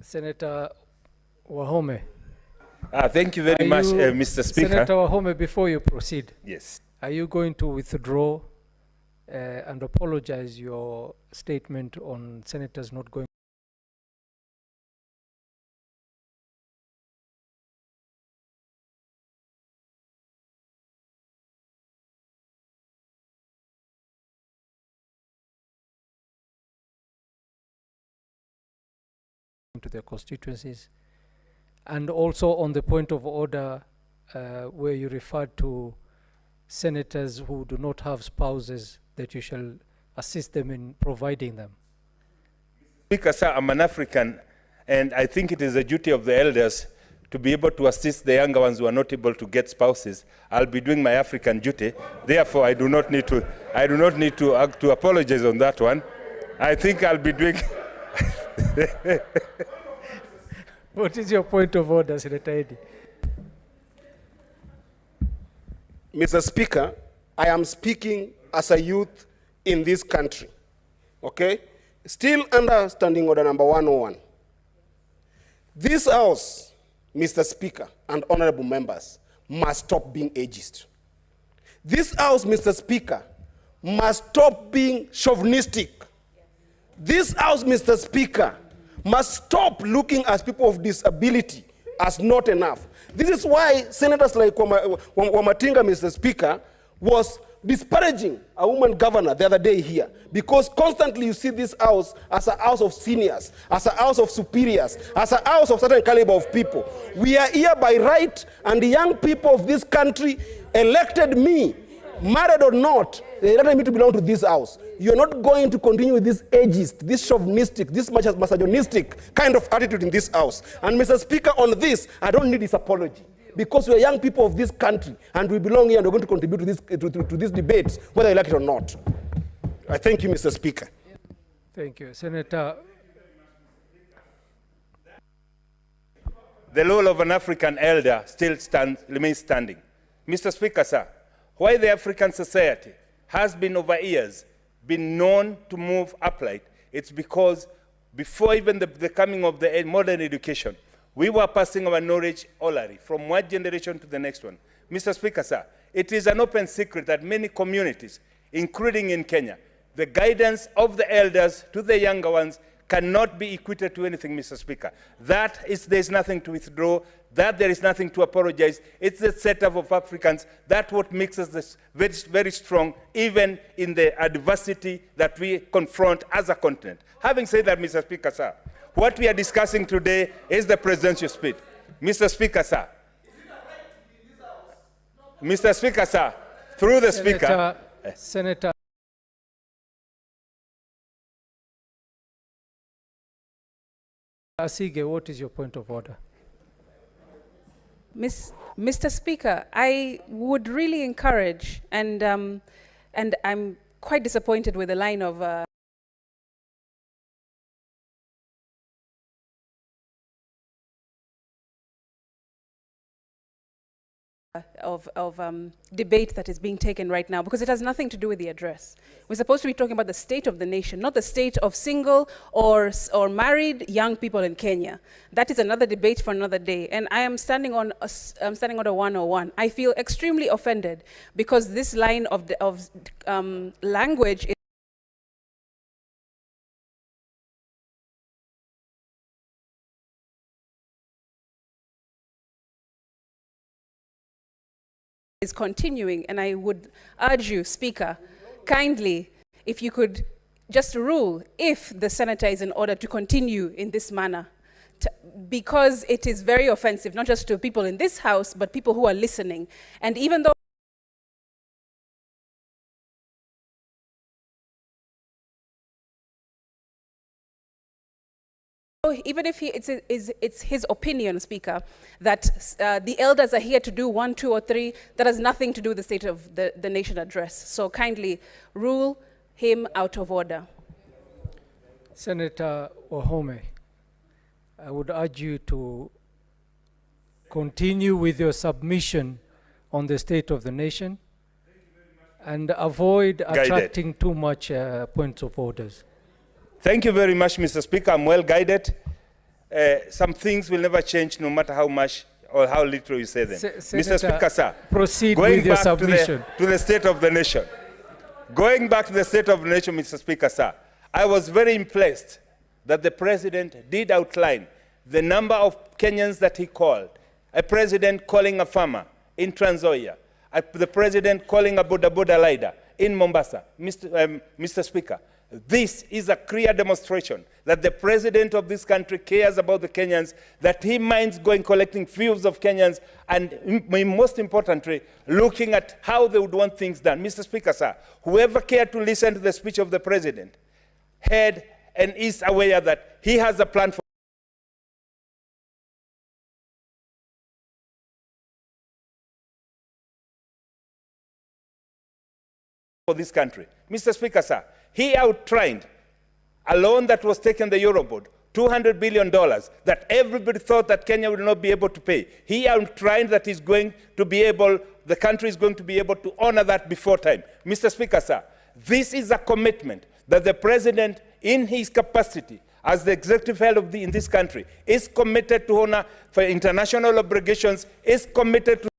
Senator Wahome. Thank you very much, Mr. Speaker. Senator Wahome, before you proceed, Yes. are you going to withdraw and apologize your statement on senators not going? To their constituencies, and also on the point of order where you referred to senators who do not have spouses, that you shall assist them in providing them. Speaker, sir, I'm an African, and I think it is a duty of the elders to be able to assist the younger ones who are not able to get spouses. I'll be doing my African duty. Therefore, I do not need to apologize on that one. I think I'll be doing. What is your point of order, Senator Eddy? Mr. Speaker, I am speaking as a youth in this country, okay? Still under Standing Order number 101. This House, Mr. Speaker and honorable members, must stop being ageist. This House, Mr. Speaker, must stop being chauvinistic. This House, Mr. Speaker, must stop looking at people of disability as not enough. This is why senators like Wamatinga, Mr. Speaker, was disparaging a woman governor the other day here, because constantly you see this house as a house of seniors, as a house of superiors, as a house of certain caliber of people. We are here by right, and the young people of this country elected me, married or not, they elected me to belong to this house. You're not going to continue with this ageist, this chauvinistic, this misogynistic kind of attitude in this house. And Mr. Speaker, on this, I don't need his apology, because we are young people of this country, and we belong here, and we're going to contribute to this debate, whether you like it or not. I thank you, Mr. Speaker. Thank you. Senator. The role of an African elder still remains standing. Mr. Speaker, sir, why the African society has been over years been known to move upright, it's because before even the coming of the modern education, we were passing our knowledge orally from one generation to the next one. Mr. Speaker, sir, it is an open secret that many communities, including in Kenya, the guidance of the elders to the younger ones cannot be equated to anything, Mr. Speaker. There's nothing to withdraw, that there is nothing to apologize. It's the setup of Africans. That's what makes us this very, very strong, even in the adversity that we confront as a continent. Having said that, Mr. Speaker, sir, what we are discussing today is the presidential speech. Mr. Speaker, sir. Mr. Speaker, sir, through the Speaker. Senator. Asige, what is your point of order? Mr. Speaker, I would really encourage, and I'm quite disappointed with the line of debate that is being taken right now, because it has nothing to do with the address. We're supposed to be talking about the state of the nation, not the state of single or married young people in Kenya. That is another debate for another day. And I am standing on order 101. I feel extremely offended because this line of language is continuing, and I would urge you, Speaker, kindly, if you could just rule if the senator is in order to continue in this manner, because it is very offensive, not just to people in this house, but people who are listening. And even though even if it's his opinion, Speaker, that the elders are here to do 1, 2, or 3, that has nothing to do with the State of the Nation address. So kindly rule him out of order. Senator Wahome, I would urge you to continue with your submission on the State of the Nation and avoid attracting too much points of orders. Thank you very much, Mr. Speaker. I'm well guided. Some things will never change no matter how much or how little you say them. Mr. Speaker, sir, proceed with your submission. To the State of the Nation. Going back to the State of the Nation, Mr. Speaker, sir, I was very impressed that the President did outline the number of Kenyans that he called. A President calling a farmer in Trans Nzoia, the President calling a Boda Boda rider in Mombasa. Mr. Speaker, this is a clear demonstration that the President of this country cares about the Kenyans, that he minds going collecting views of Kenyans, and most importantly, looking at how they would want things done. Mr. Speaker, sir, whoever cared to listen to the speech of the President heard and is aware that he has a plan for this country. Mr. Speaker, sir, he outlined a loan that was taken the Eurobond, $200 billion, that everybody thought that Kenya would not be able to pay. He outlined that he's going to be able, the country is going to be able to honor that before time. Mr. Speaker, sir, this is a commitment that the President, in his capacity as the executive head of in this country, is committed to honor for international obligations, is committed to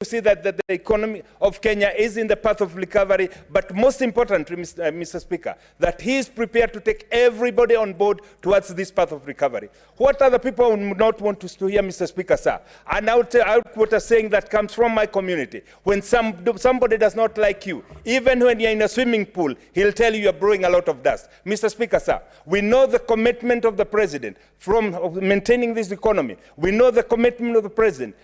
to see that the economy of Kenya is in the path of recovery, but most importantly, Mr. Speaker, that he is prepared to take everybody on board towards this path of recovery. What other people would not want to hear, Mr. Speaker, sir? And I'll quote a saying that comes from my community. When somebody does not like you, even when you're in a swimming pool, he'll tell you you're blowing a lot of dust. Mr. Speaker, sir, we know the commitment of the president from maintaining this economy. We know the commitment of the president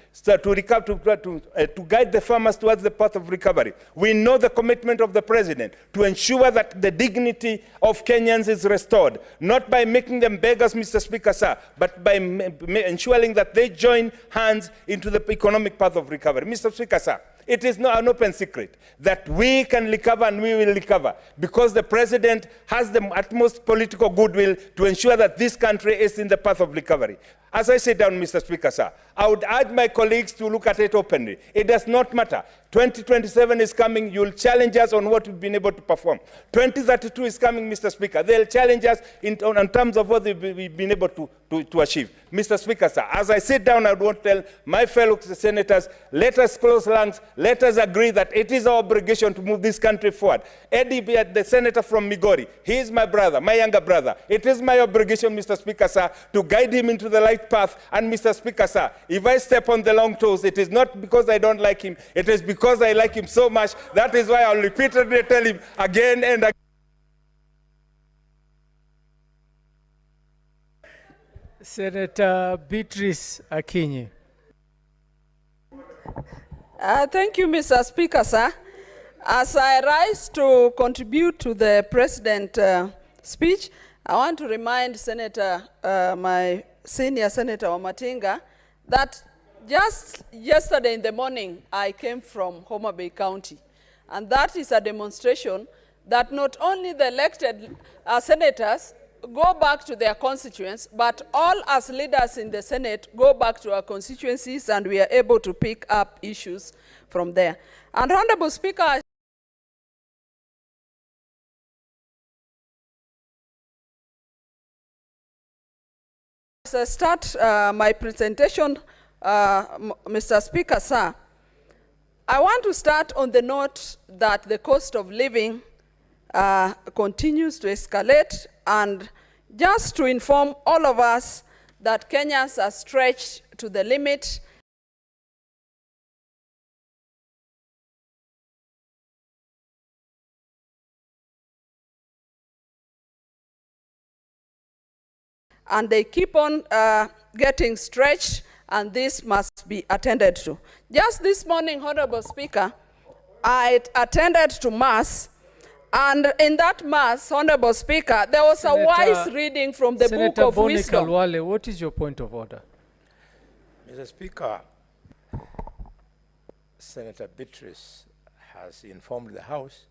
to guide the farmers towards the path of recovery. We know the commitment of the president to ensure that the dignity of Kenyans is restored, not by making them beggars, Mr. Speaker, sir, but by ensuring that they join hands into the economic path of recovery. Mr. Speaker, sir, it is not an open secret that we can recover and we will recover because the president has the utmost political goodwill to ensure that this country is in the path of recovery. As I sit down, Mr. Speaker, sir, I would urge my colleagues to look at it openly. It does not matter. 2027 is coming. You'll challenge us on what we've been able to perform. 2032 is coming, Mr. Speaker. They'll challenge us in terms of what we've been able to achieve. Mr. Speaker, sir, as I sit down, I want to tell my fellow senators, let us close ranks. Let us agree that it is our obligation to move this country forward. Eddie, the senator from Migori, he is my brother, my younger brother. It is my obligation, Mr. Speaker, sir, to guide him into the right path. And Mr. Speaker, sir, if I step on the long toes, it is not because I don't like him. It is because I like him so much. That is why I'll repeatedly tell him again and again. Senator Beatrice Akinyi. Thank you, Mr. Speaker, sir. As I rise to contribute to the President's speech, I want to remind my senior Senator Wamatinga that just yesterday in the morning, I came from Homa Bay County. And that is a demonstration that not only the elected senators go back to their constituents, but all as leaders in the Senate go back to our constituencies and we are able to pick up issues from there. And Honorable Speaker, as I start my presentation, Mr. Speaker, sir, I want to start on the note that the cost of living continues to escalate, and just to inform all of us that Kenyans are stretched to the limit. And they keep on getting stretched, and this must be attended to. Just this morning, Honorable Speaker, I attended to Mass, and in that Mass, Honorable Speaker, there was a wise reading from the Book of Wisdom. Senator Kalwale, what is your point of order? Mr. Speaker, Senator Beatrice has informed the House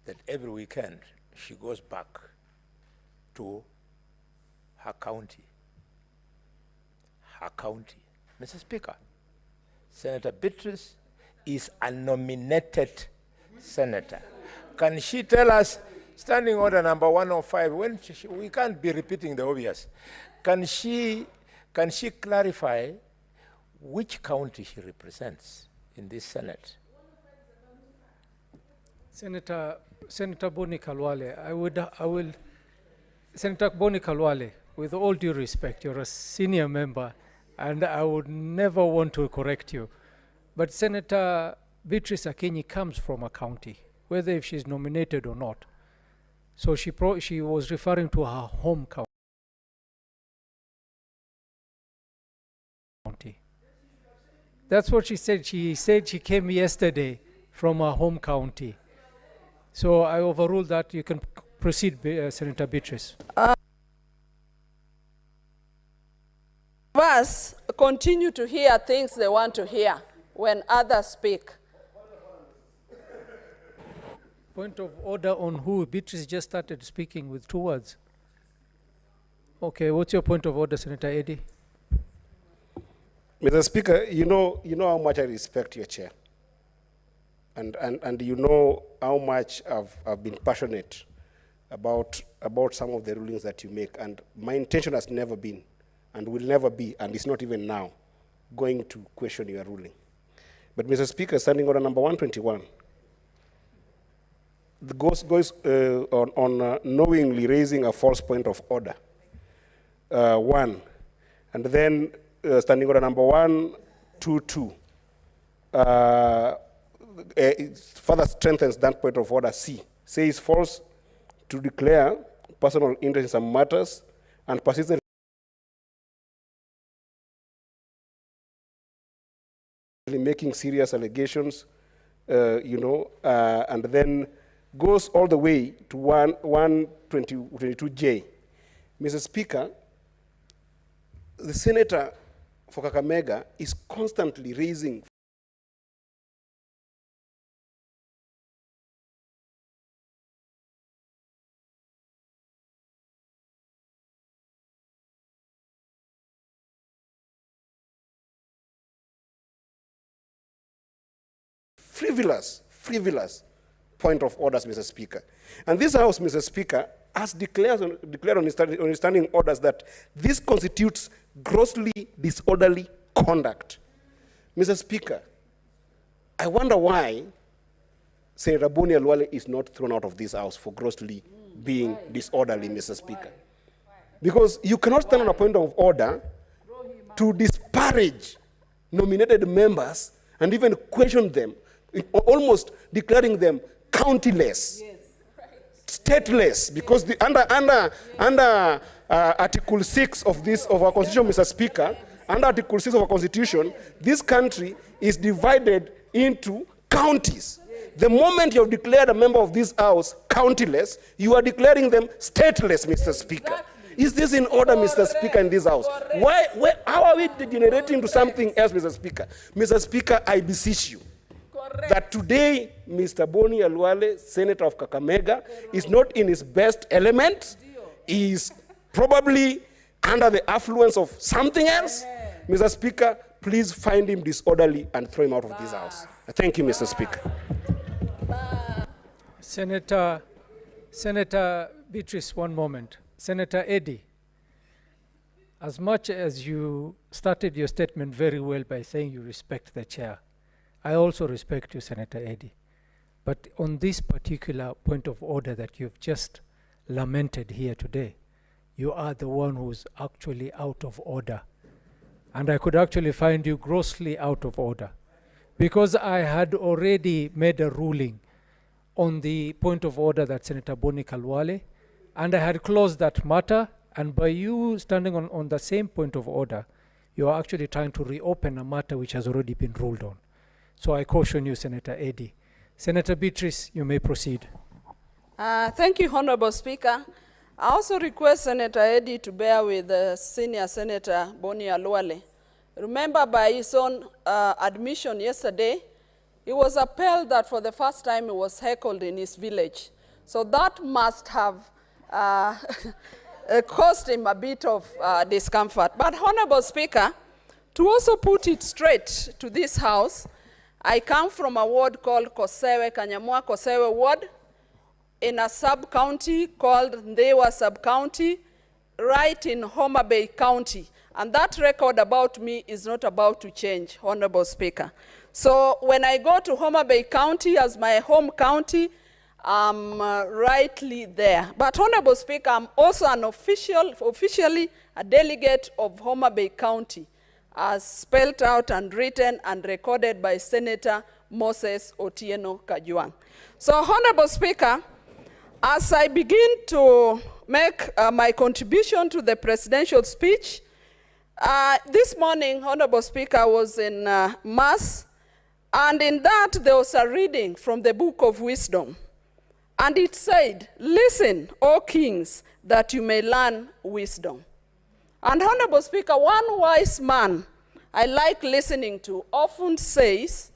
that every weekend she goes back to her county. Her county. Mr. Speaker, Senator Beatrice is a nominated senator. Can she tell us, standing order number 105, when we can't be repeating the obvious, can she clarify which county she represents in this Senate? Senator Boni Kalwale, I will, Senator Boni Kalwale, with all due respect, you're a senior member, and I would never want to correct you. But Senator Beatrice Akinyi comes from a county, whether if she's nominated or not. So she was referring to her home county. That's what she said. She said she came yesterday from her home county. So I overruled that. You can proceed, Senator Beatrice. Us continue to hear things they want to hear when others speak. Point of order on who? Beatrice just started speaking with 2 words. Okay, what's your point of order, Senator Eddy? Mr. Speaker, you know how much I respect your chair. And you know how much I've been passionate about some of the rulings that you make. And my intention has never been, and will never be, and it's not even now, going to question your ruling. But Mr. Speaker, standing order number 121, the goes on knowingly raising a false point of order, 1. And then standing order number 122, it further strengthens that point of order, C. Says false to declare personal interest in some matters and persistent making serious allegations, and then goes all the way to 122J. Mr. Speaker, the senator for Kakamega is constantly raising frivolous point of orders, Mr. Speaker. And this House, Mr. Speaker, has declared on its standing orders that this constitutes grossly disorderly conduct. Mr. Speaker, I wonder why Senator Boni Alwale is not thrown out of this House for grossly being disorderly, Mr. Speaker. Because you cannot stand on a point of order to disparage nominated members and even question them, almost declaring them countyless, stateless, because under Article 6 of our Constitution, Mr. Speaker, under Article 6 of our Constitution, this country is divided into counties. The moment you have declared a member of this House countyless, you are declaring them stateless, Mr. Speaker. Is this in order, Mr. Speaker, in this House? How are we degenerating to something else, Mr. Speaker? Mr. Speaker, I beseech you that today, Mr. Boni Alwale, Senator of Kakamega, is not in his best element. He is probably under the affluence of something else. Mr. Speaker, please find him disorderly and throw him out of this House. Thank you, Mr. Speaker. Senator Beatrice, one moment. Senator Eddy, as much as you started your statement very well by saying you respect the chair, I also respect you, Senator Eddy. But on this particular point of order that you've just lamented here today, you are the one who's actually out of order. And I could actually find you grossly out of order, because I had already made a ruling on the point of order that Senator Boni Alwale, and I had closed that matter, and by you standing on the same point of order, you are actually trying to reopen a matter which has already been ruled on. So I caution you, Senator Eddy. Senator Beatrice, you may proceed. Thank you, Honorable Speaker. I also request Senator Eddy to bear with Senior Senator Boni Alwale. Remember, by his own admission yesterday, he was appalled that for the first time he was heckled in his village. So that must have caused him a bit of discomfort. But Honorable Speaker, to also put it straight to this House, I come from a ward called Kosewe, Kanyamwa Kosewe ward, in a sub-county called Ndewa sub-county, right in Homa Bay County. And that record about me is not about to change, Honorable Speaker. So when I go to Homa Bay County as my home county, I'm rightly there. But Honorable Speaker, I'm also an officially a delegate of Homa Bay County, as spelled out and written and recorded by Senator Moses Otieno Kajwang. So, Honorable Speaker, as I begin to make my contribution to the presidential speech, this morning, Honorable Speaker, I was in Mass, and in that there was a reading from the Book of Wisdom. And it said, "Listen, O kings, that you may learn wisdom." And Honorable Speaker, one wise man I like listening to often says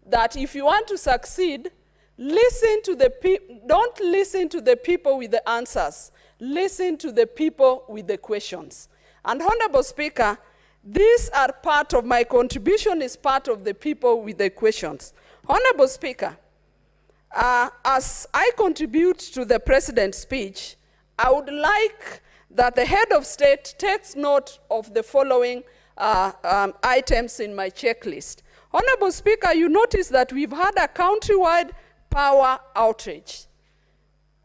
that if you want to succeed, listen to the don't listen to the people with the answers. Listen to the people with the questions. And Honorable Speaker, these are part of my contribution, is part of the people with the questions. Honorable Speaker, as I contribute to the President's speech, I would like that the head of state takes note of the following items in my checklist. Honorable Speaker, you notice that we've had a countrywide power outage.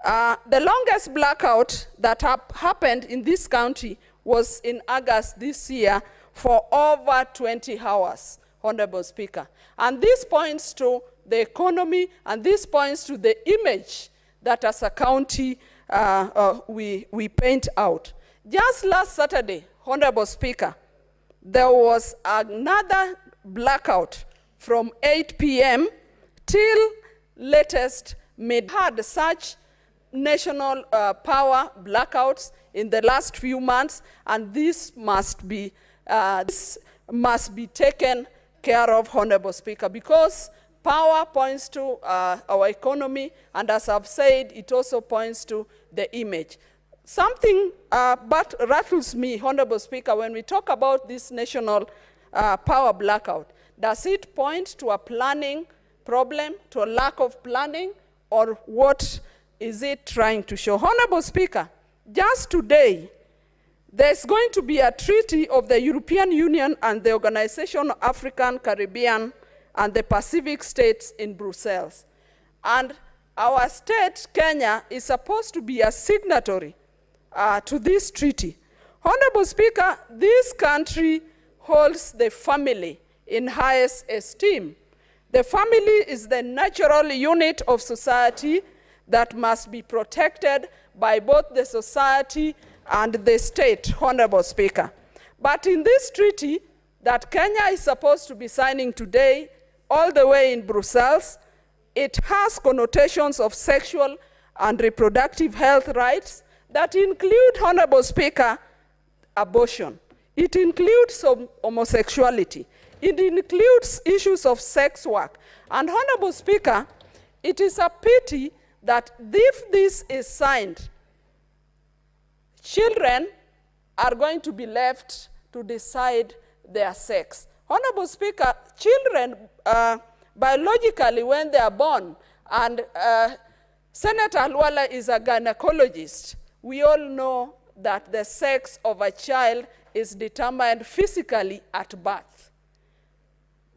The longest blackout that happened in this county was in August this year for over 20 hours, Honorable Speaker. And this points to the economy, and this points to the image that as a county we paint out. Just last Saturday, Honorable Speaker, there was another blackout from 8 p.m. till latest mid. Had such national power blackouts in the last few months, and this must be taken care of, Honorable Speaker, because power points to our economy, and as I've said, it also points to the image. Something but rattles me, Honorable Speaker, when we talk about this national power blackout. Does it point to a planning problem, to a lack of planning, or what is it trying to show? Honorable Speaker, just today, there's going to be a treaty of the European Union and the Organization of African, Caribbean, and the Pacific states in Brussels. And our state, Kenya, is supposed to be a signatory to this treaty. Honorable Speaker, this country holds the family in highest esteem. The family is the natural unit of society that must be protected by both the society and the state, Honorable Speaker. But in this treaty that Kenya is supposed to be signing today, all the way in Brussels, it has connotations of sexual and reproductive health rights that include, Honorable Speaker, abortion. It includes homosexuality. It includes issues of sex work. And Honorable Speaker, it is a pity that if this is signed, children are going to be left to decide their sex. Honorable Speaker, children biologically when they are born, and Senator Alwala is a gynecologist, we all know that the sex of a child is determined physically at birth.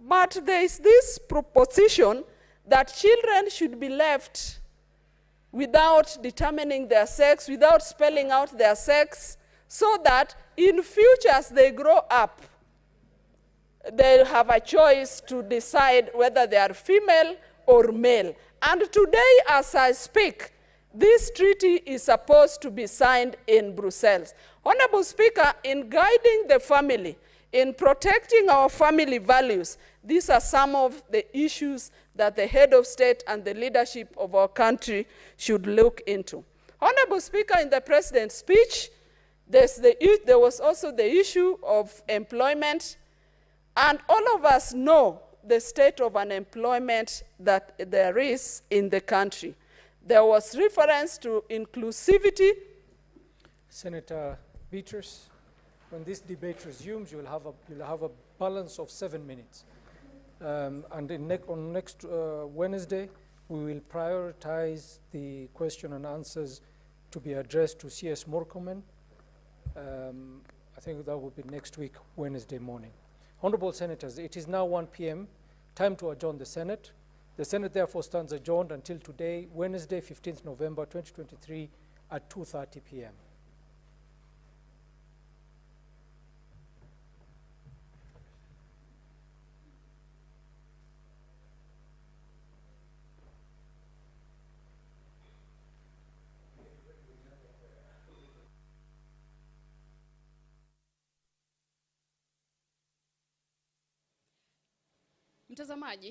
But there is this proposition that children should be left without determining their sex, without spelling out their sex, so that in future as they grow up, they have a choice to decide whether they are female or male. And today, as I speak, this treaty is supposed to be signed in Brussels. Honorable Speaker, in guiding the family, in protecting our family values, these are some of the issues that the head of state and the leadership of our country should look into. Honorable Speaker, in the President's speech, there was also the issue of employment, and all of us know the state of unemployment that there is in the country. There was reference to inclusivity. Senator Beatrice, when this debate resumes, you'll have a balance of 7 minutes. And on next Wednesday, we will prioritize the question and answers to be addressed to CS Murkomen. I think that will be next week, Wednesday morning. Honorable Senators, it is now 1 p.m., time to adjourn the Senate. The Senate therefore stands adjourned until today, Wednesday, 15th November 2023 at 2:30 p.m. Mtazamaji